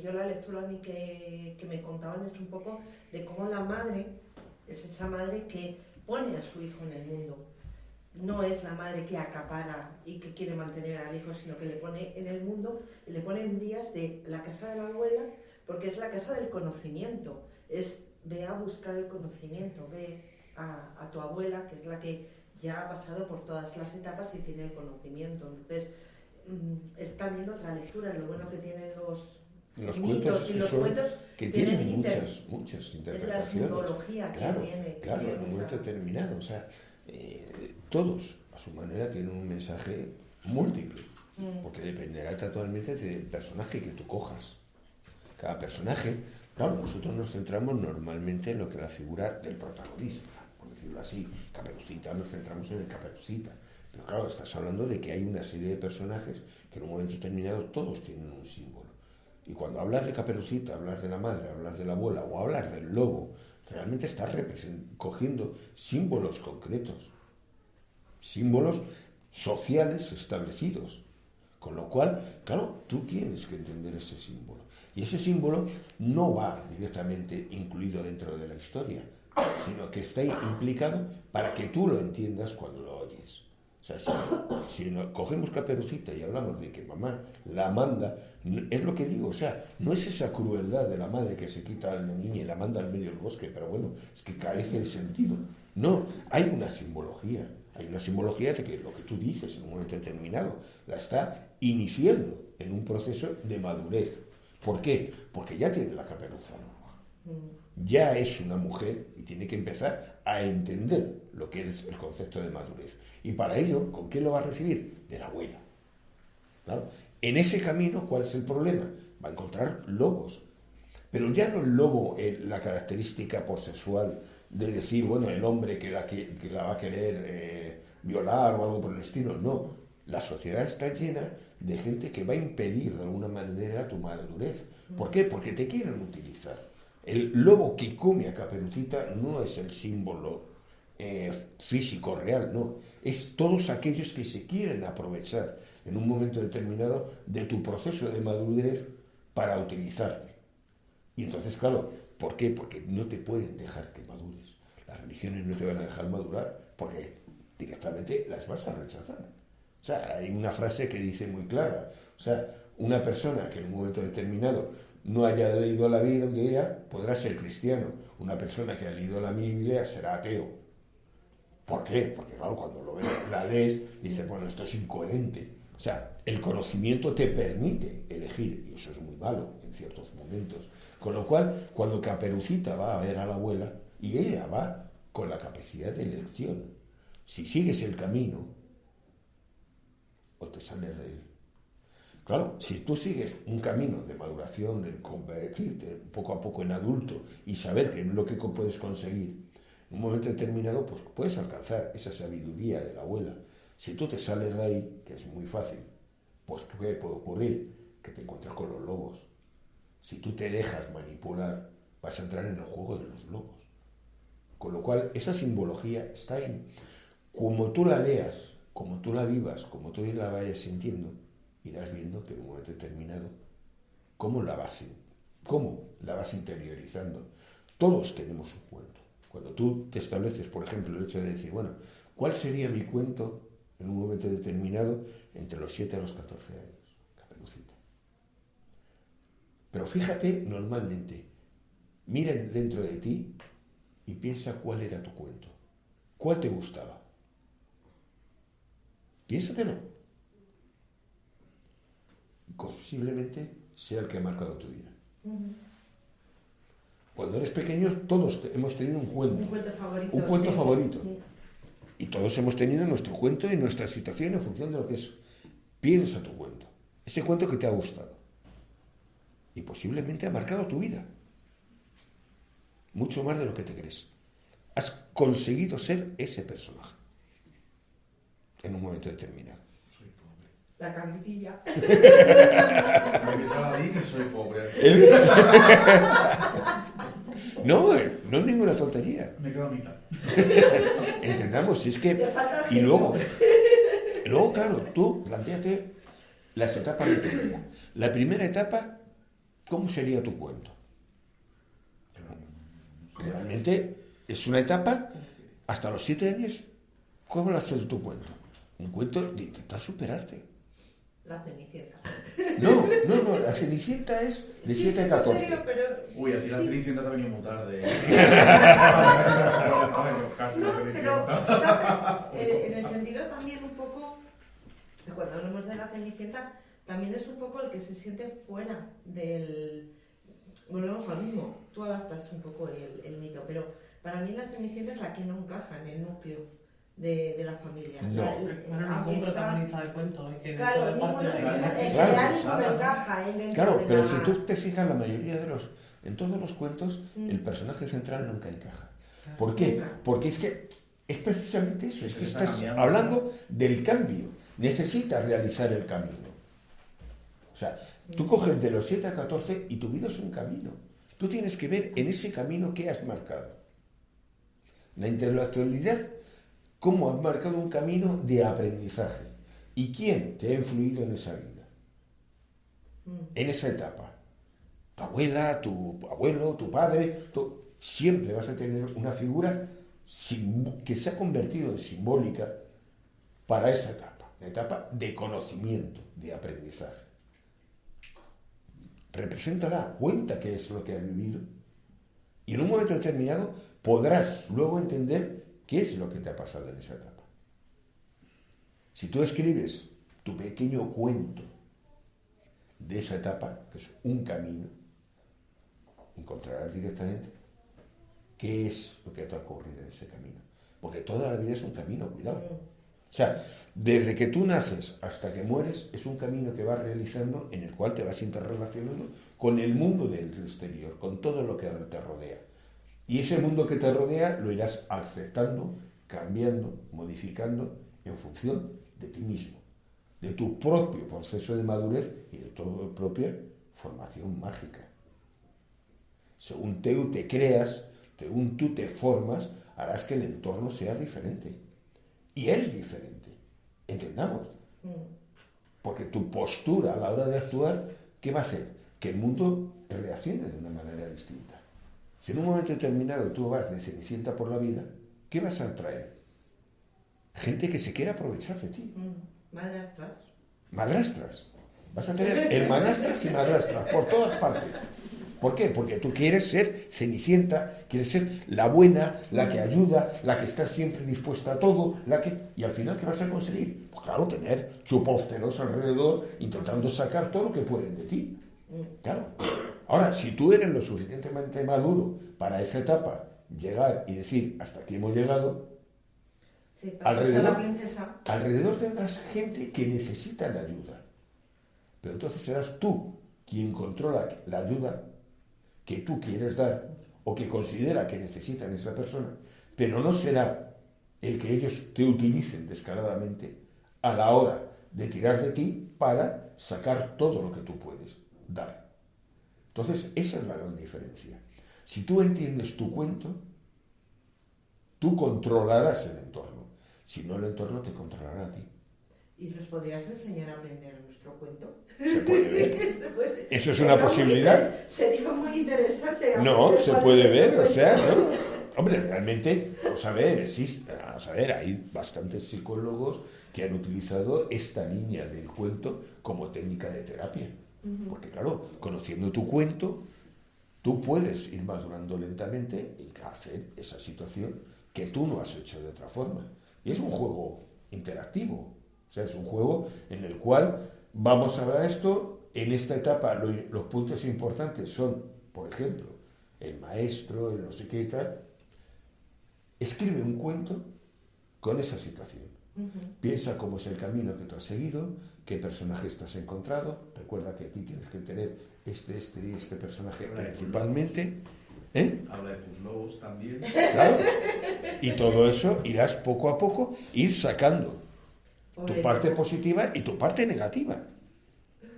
yo la lectura a mí que me contaban es un poco de cómo la madre es esa madre que pone a su hijo en el mundo. No es la madre que acapara y que quiere mantener al hijo, sino que le pone en el mundo, le pone en vías de la casa de la abuela, porque es la casa del conocimiento. Ve a buscar el conocimiento, ve a tu abuela, que es la que ya ha pasado por todas las etapas y tiene el conocimiento. Entonces, es también otra lectura. Lo bueno que tienen los cuentos, y los cuentos que tienen muchas interpretaciones. Es la simbología que tiene. Claro, en un momento determinado. O sea, todos, a su manera, tienen un mensaje múltiple, porque dependerá totalmente del personaje que tú cojas. Cada personaje, claro, nosotros nos centramos normalmente en lo que es la figura del protagonista, por decirlo así. Caperucita, nos centramos en el Caperucita. Pero claro, estás hablando de que hay una serie de personajes que en un momento determinado todos tienen un símbolo. Y cuando hablas de Caperucita, hablas de la madre, hablas de la abuela o hablas del lobo, realmente estás cogiendo símbolos concretos, símbolos sociales establecidos. Con lo cual, claro, tú tienes que entender ese símbolo. Y ese símbolo no va directamente incluido dentro de la historia, sino que está implicado para que tú lo entiendas cuando lo oyes. O sea, si cogemos Caperucita y hablamos de que mamá la manda, es lo que digo, o sea, no es esa crueldad de la madre que se quita a la niña y la manda al medio del bosque, pero bueno, es que carece de sentido. No, hay una simbología de que lo que tú dices en un momento determinado la está iniciando en un proceso de madurez. ¿Por qué? Porque ya tiene la caperuza roja. Ya es una mujer y tiene que empezar a entender lo que es el concepto de madurez. Y para ello, ¿con quién lo va a recibir? De la abuela. ¿Claro? En ese camino, ¿cuál es el problema? Va a encontrar lobos. Pero ya no el lobo, la característica posexual de decir, bueno, el hombre que la va a querer violar o algo por el estilo. No, la sociedad está llena de gente que va a impedir de alguna manera tu madurez. ¿Por qué? Porque te quieren utilizar. El lobo que come a Caperucita no es el símbolo físico real, no. Es todos aquellos que se quieren aprovechar en un momento determinado de tu proceso de madurez para utilizarte. Y entonces, claro, ¿por qué? Porque no te pueden dejar que madures. Las religiones no te van a dejar madurar porque directamente las vas a rechazar. O sea, hay una frase que dice muy clara. O sea, una persona que en un momento determinado no haya leído la Biblia podrá ser cristiano. Una persona que ha leído la Biblia será ateo. ¿Por qué? Porque claro, cuando la lees, dices, bueno, esto es incoherente. O sea, el conocimiento te permite elegir, y eso es muy malo en ciertos momentos. Con lo cual, cuando Caperucita va a ver a la abuela, y ella va con la capacidad de elección, si sigues el camino, o te sales de él. Claro, si tú sigues un camino de maduración, de convertirte poco a poco en adulto y saber qué es lo que puedes conseguir, en un momento determinado, pues puedes alcanzar esa sabiduría de la abuela. Si tú te sales de ahí, que es muy fácil, pues ¿qué puede ocurrir? Que te encuentres con los lobos. Si tú te dejas manipular, vas a entrar en el juego de los lobos. Con lo cual, esa simbología está ahí. Como tú la leas, como tú la vivas, como tú la vayas sintiendo, irás viendo que en un momento determinado, cómo la vas interiorizando. Todos tenemos un cuento. Cuando tú te estableces, por ejemplo, el hecho de decir, bueno, ¿cuál sería mi cuento en un momento determinado entre los 7 a los 14 años? Caperucita. Pero fíjate, normalmente, mira dentro de ti y piensa cuál era tu cuento. ¿Cuál te gustaba? Piénsatelo. Posiblemente sea el que ha marcado tu vida. Cuando eres pequeño, todos hemos tenido un cuento. Un cuento favorito. Sí. Y todos hemos tenido nuestro cuento y nuestra situación en función de lo que es. Piensa tu cuento. Ese cuento que te ha gustado. Y posiblemente ha marcado tu vida. Mucho más de lo que te crees. Has conseguido ser ese personaje. En un momento determinado. Soy pobre. La cabritilla. Me ves Aladín y soy pobre. No es ninguna tontería. Me quedo a mitad. Entendamos, si es que... Y luego, claro, tú plantéate las etapas de tu vida. La primera etapa, ¿cómo sería tu cuento? Realmente es una etapa, hasta los 7 años, ¿cómo va a ser tu cuento? Un cuento de intentar superarte. La Cenicienta. No, la Cenicienta es de 7 a 14. Uy, a ti la Cenicienta te ha venido muy tarde. En el sentido también un poco, cuando hablamos de la Cenicienta, también es un poco el que se siente fuera del... Volvemos al mismo, tú adaptas un poco el mito, pero para mí la Cenicienta es la que no encaja en el núcleo de la familia. No. Ningún protagonista del cuento. Es que claro, ninguno encaja dentro Claro, de pero la... si tú te fijas, la mayoría de en todos los cuentos, el personaje central nunca encaja. ¿Por qué? Porque es que es precisamente eso, es que estás hablando del cambio. Necesitas realizar el camino. O sea, tú coges de los 7 a 14 y tu vida es un camino. Tú tienes que ver en ese camino qué has marcado. La intelectualidad, cómo has marcado un camino de aprendizaje. ¿Y quién te ha influido en esa vida? En esa etapa. Tu abuela, tu abuelo, tu padre. Siempre vas a tener una figura que se ha convertido en simbólica para esa etapa. La etapa de conocimiento, de aprendizaje. Represéntala, cuenta qué es lo que has vivido y en un momento determinado podrás luego entender qué es lo que te ha pasado en esa etapa. Si tú escribes tu pequeño cuento de esa etapa, que es un camino, encontrarás directamente qué es lo que te ha ocurrido en ese camino. Porque toda la vida es un camino, cuidado. O sea, desde que tú naces hasta que mueres es un camino que vas realizando en el cual te vas interrelacionando con el mundo del exterior, con todo lo que te rodea. Y ese mundo que te rodea lo irás aceptando, cambiando, modificando en función de ti mismo, de tu propio proceso de madurez y de tu propia formación mágica. Según tú te creas, según tú te formas, harás que el entorno sea diferente. Y es diferente, entendamos. Porque tu postura a la hora de actuar, ¿qué va a hacer? Que el mundo reaccione de una manera distinta. Si en un momento determinado tú vas de cenicienta por la vida, ¿qué vas a atraer? Gente que se quiera aprovechar de ti. Madrastras. Madrastras. Vas a tener hermanastras y madrastras por todas partes. ¿Por qué? Porque tú quieres ser cenicienta, quieres ser la buena, la que ayuda, la que está siempre dispuesta a todo, y al final, ¿qué vas a conseguir? Pues claro, tener chupósteros alrededor intentando sacar todo lo que pueden de ti. Claro. Ahora, si tú eres lo suficientemente maduro para esa etapa, llegar y decir, hasta aquí hemos llegado, sí, alrededor tendrás gente que necesita la ayuda. Pero entonces serás tú quien controla la ayuda que tú quieres dar o que considera que necesitan esa persona, pero no será el que ellos te utilicen descaradamente a la hora de tirar de ti para sacar todo lo que tú puedes dar. Entonces, esa es la gran diferencia. Si tú entiendes tu cuento, tú controlarás el entorno. Si no, el entorno te controlará a ti. ¿Y nos podrías enseñar a aprender nuestro cuento? Se puede ver. Eso es una posibilidad. Sería muy interesante. No, se puede ver, o sea, ¿no? Hombre, realmente, vamos a ver, hay bastantes psicólogos que han utilizado esta línea del cuento como técnica de terapia. Porque claro, conociendo tu cuento, tú puedes ir madurando lentamente y hacer esa situación que tú no has hecho de otra forma. Y es un juego interactivo. O sea, es un juego en el cual vamos a ver esto, en esta etapa los puntos importantes son, por ejemplo, el maestro, el no sé qué y tal. Escribe un cuento con esa situación. Piensa cómo es el camino que tú has seguido, qué personajes te has encontrado. Recuerda que aquí tienes que tener este y este personaje principalmente. Habla de tus lobos también. Claro. Y todo eso irás poco a poco ir sacando tu parte positiva y tu parte negativa.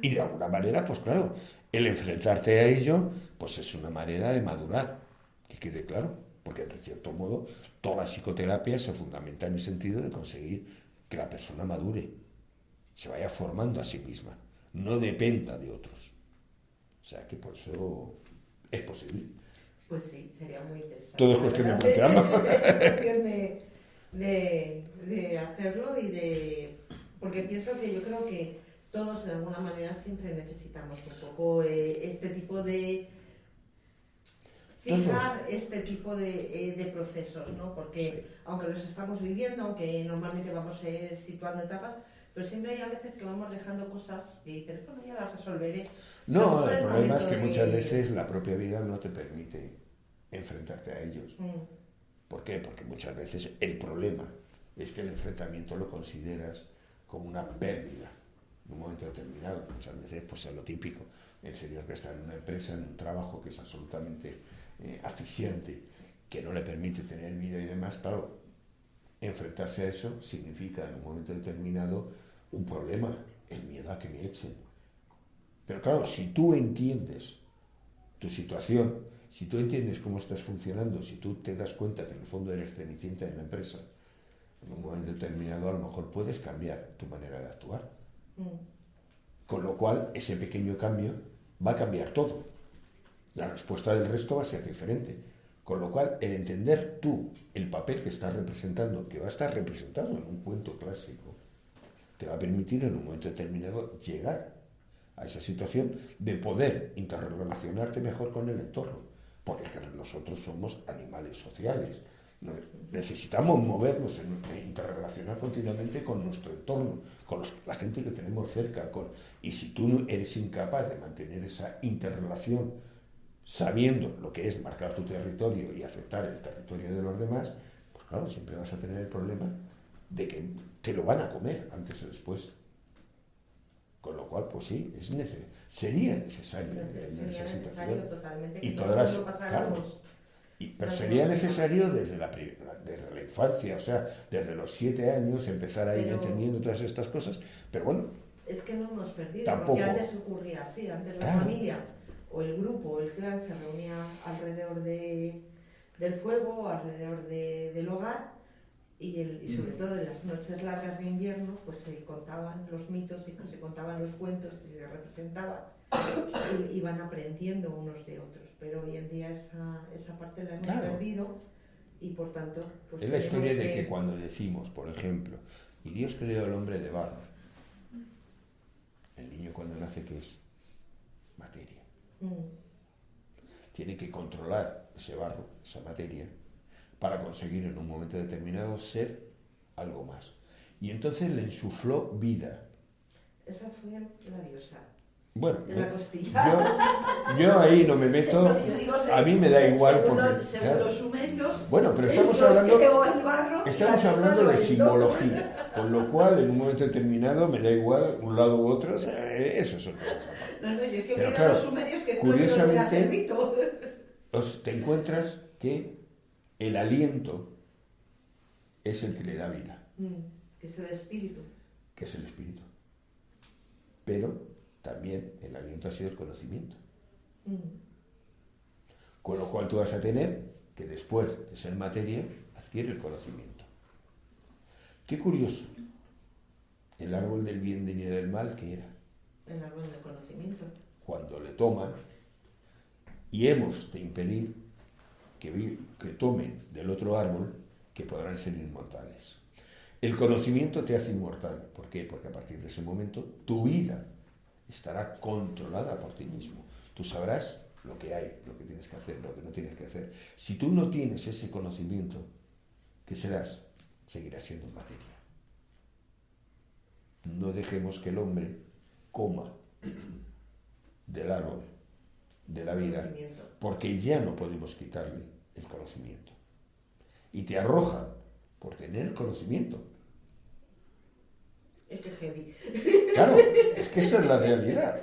Y de alguna manera, pues claro, el enfrentarte a ello, pues es una manera de madurar, que quede claro. Porque, de cierto modo, toda la psicoterapia se fundamenta en el sentido de conseguir que la persona madure, se vaya formando a sí misma, no dependa de otros. O sea, que por eso es posible. Pues sí, sería muy interesante. Todo es cuestión de plantearlo. Es cuestión de hacerlo porque pienso que yo creo que todos de alguna manera siempre necesitamos un poco este tipo de fijar este tipo de procesos, ¿no? Porque aunque los estamos viviendo, aunque normalmente vamos situando etapas, pero siempre hay a veces que vamos dejando cosas que dices, bueno, ya las resolveré. No, el problema es que muchas veces la propia vida no te permite enfrentarte a ellos. ¿Por qué? Porque muchas veces el problema es que el enfrentamiento lo consideras como una pérdida en un momento determinado. Muchas veces pues es lo típico. El señor que está en una empresa, en un trabajo que es absolutamente asfixiante, que no le permite tener vida y demás, claro, enfrentarse a eso significa en un momento determinado un problema, el miedo a que me echen, Pero claro, si tú entiendes tu situación, si tú entiendes cómo estás funcionando, si tú te das cuenta que en el fondo eres cenicienta en la empresa, en un momento determinado a lo mejor puedes cambiar tu manera de actuar. Con lo cual, ese pequeño cambio va a cambiar todo. La respuesta del resto va a ser diferente. Con lo cual, el entender tú el papel que estás representando, que va a estar representado en un cuento clásico, te va a permitir en un momento determinado llegar a esa situación de poder interrelacionarte mejor con el entorno. Porque es que nosotros somos animales sociales. Necesitamos movernos, interrelacionar continuamente con nuestro entorno, con la gente que tenemos cerca. Y si tú no eres incapaz de mantener esa interrelación, sabiendo lo que es marcar tu territorio y aceptar el territorio de los demás, pues claro, siempre vas a tener el problema de que te lo van a comer antes o después. Con lo cual, pues sí, sería necesario entender esa situación. Y podrás, claro, pero sería necesario desde la infancia, o sea, desde los 7 años empezar a ir entendiendo todas estas cosas, pero bueno. Es que no hemos perdido, tampoco. Porque antes ocurría así, antes la familia o el grupo o el clan se reunía alrededor del fuego, alrededor del hogar, y sobre todo en las noches largas de invierno pues se contaban los mitos y se contaban los cuentos y se representaban y iban aprendiendo unos de otros, pero hoy en día esa parte la hemos perdido y por tanto pues es la historia de que cuando decimos, por ejemplo, y Dios creó al hombre de barro, el niño cuando nace, ¿qué es? Materia. Tiene que controlar ese barro, esa materia, para conseguir en un momento determinado ser algo más. Y entonces le insufló vida. Esa fue la diosa. Bueno, de la costilla. Yo ahí no me meto, a mí me da igual porque... Según los sumerios, bueno, pero estamos hablando de simbología, con lo cual en un momento determinado me da igual un lado u otro, o sea, eso es otra cosa. No, yo es que pero claro, los sumerios que curiosamente te encuentras que el aliento es el que le da vida. Que es el espíritu. Que es el espíritu. Pero también el aliento ha sido el conocimiento. Con lo cual tú vas a tener que después de ser materia, adquiere el conocimiento. Qué curioso. El árbol del bien y del mal, ¿qué era? El árbol del conocimiento. Cuando le toman, y hemos de impedir que tomen del otro árbol, que podrán ser inmortales. El conocimiento te hace inmortal. ¿Por qué? Porque a partir de ese momento tu vida estará controlada por ti mismo. Tú sabrás lo que hay, lo que tienes que hacer, lo que no tienes que hacer. Si tú no tienes ese conocimiento, ¿qué serás? Seguirás siendo materia. No dejemos que el hombre coma del árbol de la vida, porque ya no podemos quitarle el conocimiento. Y te arrojan por tener el conocimiento. Es que es heavy. Claro, es que esa es la realidad.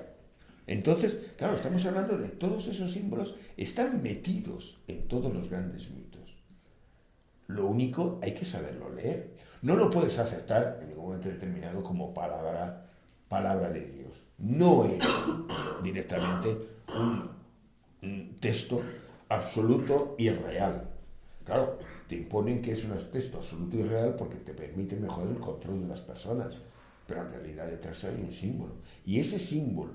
Entonces, claro, estamos hablando de todos esos símbolos, están metidos en todos los grandes mitos. Lo único, hay que saberlo leer. No lo puedes aceptar en ningún momento determinado como palabra de Dios. No es directamente un texto absoluto y real. Claro, te imponen que es un texto absoluto y real porque te permite mejorar el control de las personas, pero en realidad detrás hay un símbolo. Y ese símbolo,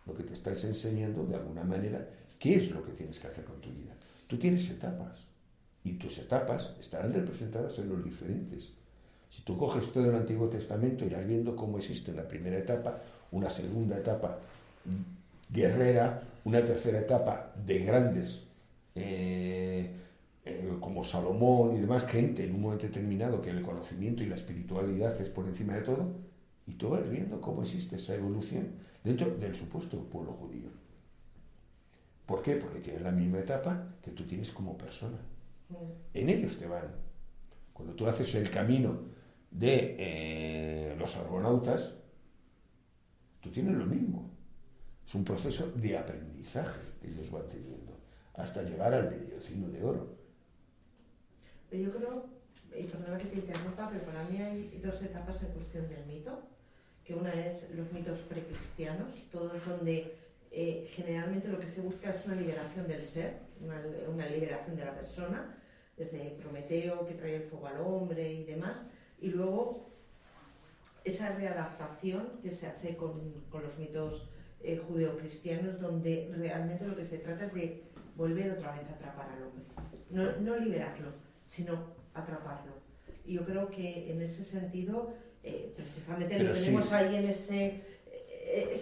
lo que te estás enseñando de alguna manera, ¿qué es lo que tienes que hacer con tu vida? Tú tienes etapas, y tus etapas estarán representadas en los diferentes. Si tú coges todo el Antiguo Testamento, irás viendo cómo existe una primera etapa, una segunda etapa guerrera, una tercera etapa de grandes, como Salomón y demás, gente en un momento determinado que el conocimiento y la espiritualidad es por encima de todo, y tú vas viendo cómo existe esa evolución dentro del supuesto pueblo judío. ¿Por qué? Porque tienes la misma etapa que tú tienes como persona. En ellos te van. Cuando tú haces el camino de los argonautas, tú tienes lo mismo. Es un proceso de aprendizaje que ellos van teniendo hasta llegar al vellocino de oro. Yo creo, y perdona que te interrumpa, pero para mí hay dos etapas en cuestión del mito, que una es los mitos precristianos, todos donde generalmente lo que se busca es una liberación del ser, una liberación de la persona, desde Prometeo, que trae el fuego al hombre y demás, y luego esa readaptación que se hace con los mitos judeocristianos, donde realmente lo que se trata es de volver otra vez a atrapar al hombre, no liberarlo, sino atraparlo. Y yo creo que en ese sentido, precisamente lo tenemos ahí en ese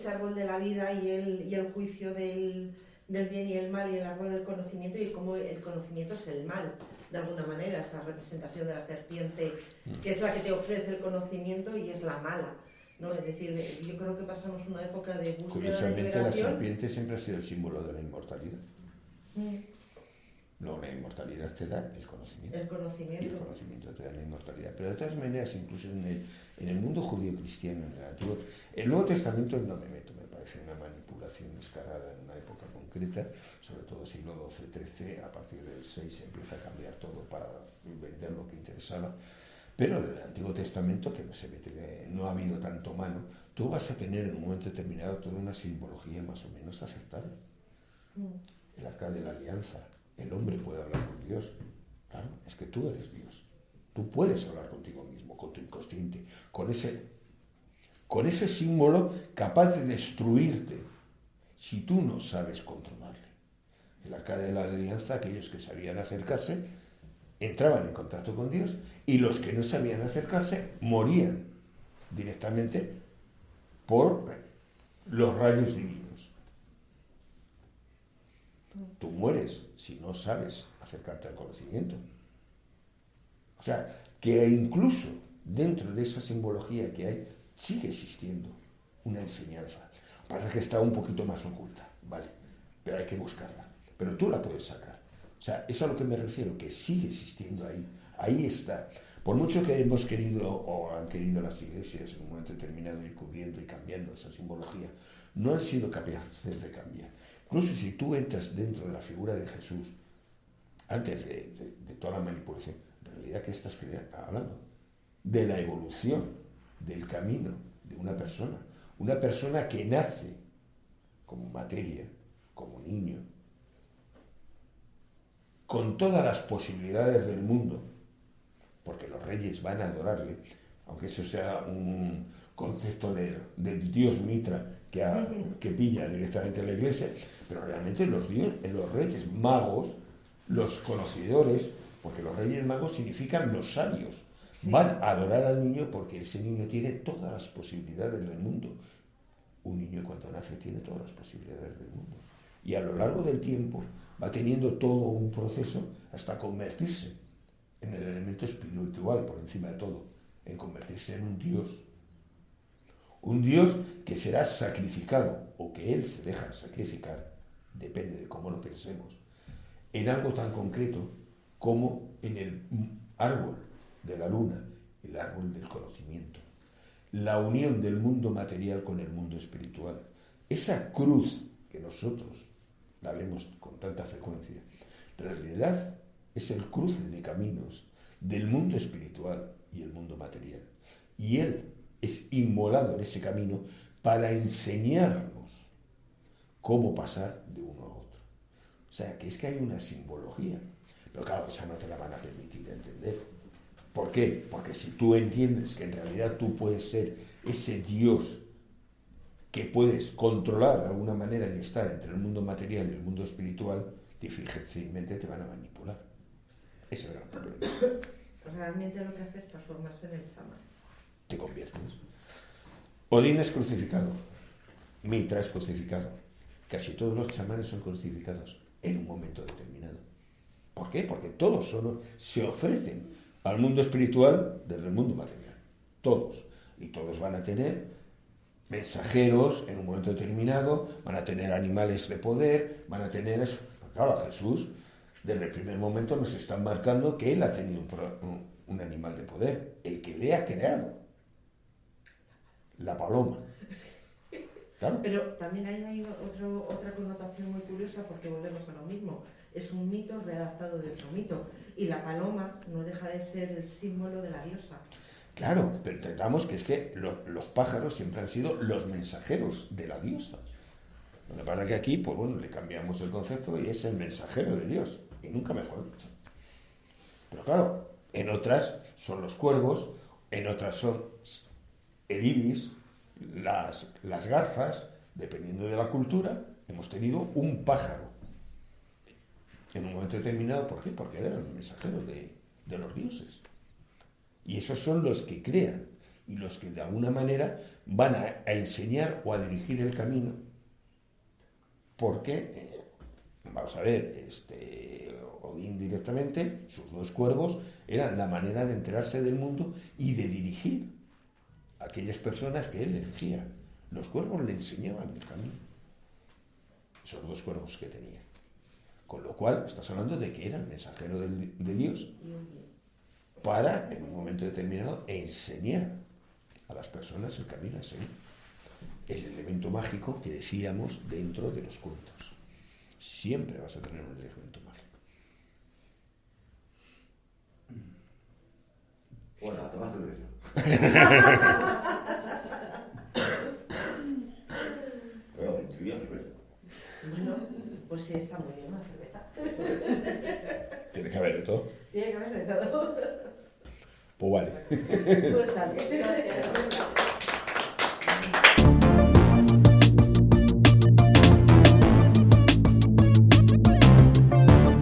árbol de la vida y el juicio del bien y el mal, y el árbol del conocimiento, y cómo el conocimiento es el mal, de alguna manera, esa representación de la serpiente, que es la que te ofrece el conocimiento y es la mala, ¿no? Es decir, yo creo que pasamos una época de búsqueda de Curiosamente, liberación. la serpiente siempre ha sido el símbolo de la inmortalidad. No, la inmortalidad te da el conocimiento. El conocimiento. Y el conocimiento te da la inmortalidad. Pero de todas maneras, incluso en el mundo judío-cristiano, el Nuevo Testamento no me meto, me parece una manipulación descarada en una época concreta, sobre todo siglo XII-XIII, a partir del 6 se empieza a cambiar todo para vender lo que interesaba. Pero en el Antiguo Testamento, que no se mete, no ha habido tanto mano, tú vas a tener en un momento determinado toda una simbología más o menos aceptable. El arca de la alianza. El hombre puede hablar con Dios. Claro, es que tú eres Dios. Tú puedes hablar contigo mismo, con tu inconsciente, con ese símbolo capaz de destruirte si tú no sabes controlarle. El arca de la alianza, aquellos que sabían acercarse, entraban en contacto con Dios, y los que no sabían acercarse morían directamente por los rayos divinos. Tú mueres si no sabes acercarte al conocimiento. O sea, que incluso dentro de esa simbología que hay, sigue existiendo una enseñanza. Lo que pasa es que está un poquito más oculta, ¿vale? Pero hay que buscarla. Pero tú la puedes sacar. O sea, es a lo que me refiero, que sigue existiendo ahí. Ahí está. Por mucho que hemos querido, o han querido las iglesias en un momento determinado ir cubriendo y cambiando esa simbología, no han sido capaces de cambiar. Incluso si tú entras dentro de la figura de Jesús, antes de toda la manipulación, en realidad, ¿qué estás hablando? De la evolución, del camino de una persona que nace como materia, como niño, con todas las posibilidades del mundo, porque los reyes van a adorarle, aunque eso sea un concepto del dios Mitra que pilla directamente la iglesia, pero realmente los reyes magos, los conocedores, porque los reyes magos significan los sabios, van a adorar al niño porque ese niño tiene todas las posibilidades del mundo. Un niño cuando nace tiene todas las posibilidades del mundo. Y a lo largo del tiempo va teniendo todo un proceso hasta convertirse en el elemento espiritual por encima de todo, en convertirse en un Dios. Un Dios que será sacrificado, o que Él se deja sacrificar, depende de cómo lo pensemos, en algo tan concreto como en el árbol de la luna, el árbol del conocimiento. La unión del mundo material con el mundo espiritual. Esa cruz que nosotros la vemos con tanta frecuencia, en realidad es el cruce de caminos del mundo espiritual y el mundo material. Y Él es inmolado en ese camino para enseñarnos cómo pasar de uno a otro. O sea, que es que hay una simbología. Pero claro, esa no te la van a permitir entender. ¿Por qué? Porque si tú entiendes que en realidad tú puedes ser ese Dios que puedes controlar de alguna manera y estar entre el mundo material y el mundo espiritual, difícilmente te van a manipular. Ese es el gran problema. Realmente lo que hace es transformarse en el chamán. Te conviertes. Odín es crucificado. Mitra es crucificado. Casi todos los chamanes son crucificados en un momento determinado. ¿Por qué? Porque todos se ofrecen al mundo espiritual desde el mundo material. Todos. Y todos van a tener mensajeros en un momento determinado, van a tener animales de poder, van a tener eso. Claro, Jesús, desde el primer momento nos está marcando que Él ha tenido un animal de poder, el que le ha creado, la paloma. ¿Claro? Pero también ahí hay otra connotación muy curiosa, porque volvemos a lo mismo. Es un mito redactado de otro mito. Y la paloma no deja de ser el símbolo de la diosa. Claro, pero entendamos que es que los pájaros siempre han sido los mensajeros de la diosa. Lo que pasa es que aquí, pues bueno, le cambiamos el concepto y es el mensajero de Dios, y nunca mejor dicho. Pero claro, en otras son los cuervos, en otras son el ibis, las garzas, dependiendo de la cultura, hemos tenido un pájaro. En un momento determinado, ¿por qué? Porque eran los mensajeros de los dioses. Y esos son los que crean y los que de alguna manera van a enseñar o a dirigir el camino. Porque, vamos a ver, Odín directamente, sus dos cuervos, eran la manera de enterarse del mundo y de dirigir a aquellas personas que él elegía. Los cuervos le enseñaban el camino. Esos dos cuervos que tenía. Con lo cual, estás hablando de que era el mensajero de Dios para, en un momento determinado, enseñar a las personas el camino a seguir. El elemento mágico que decíamos dentro de los cuentos. Siempre vas a tener un elemento mágico. Bueno, a tomar cerveza. Bueno, incluía cerveza. Bueno, pues sí, está muy bien una cerveza. Tiene que haber de todo. Tiene que haber de todo. Pues vale. Pues sale.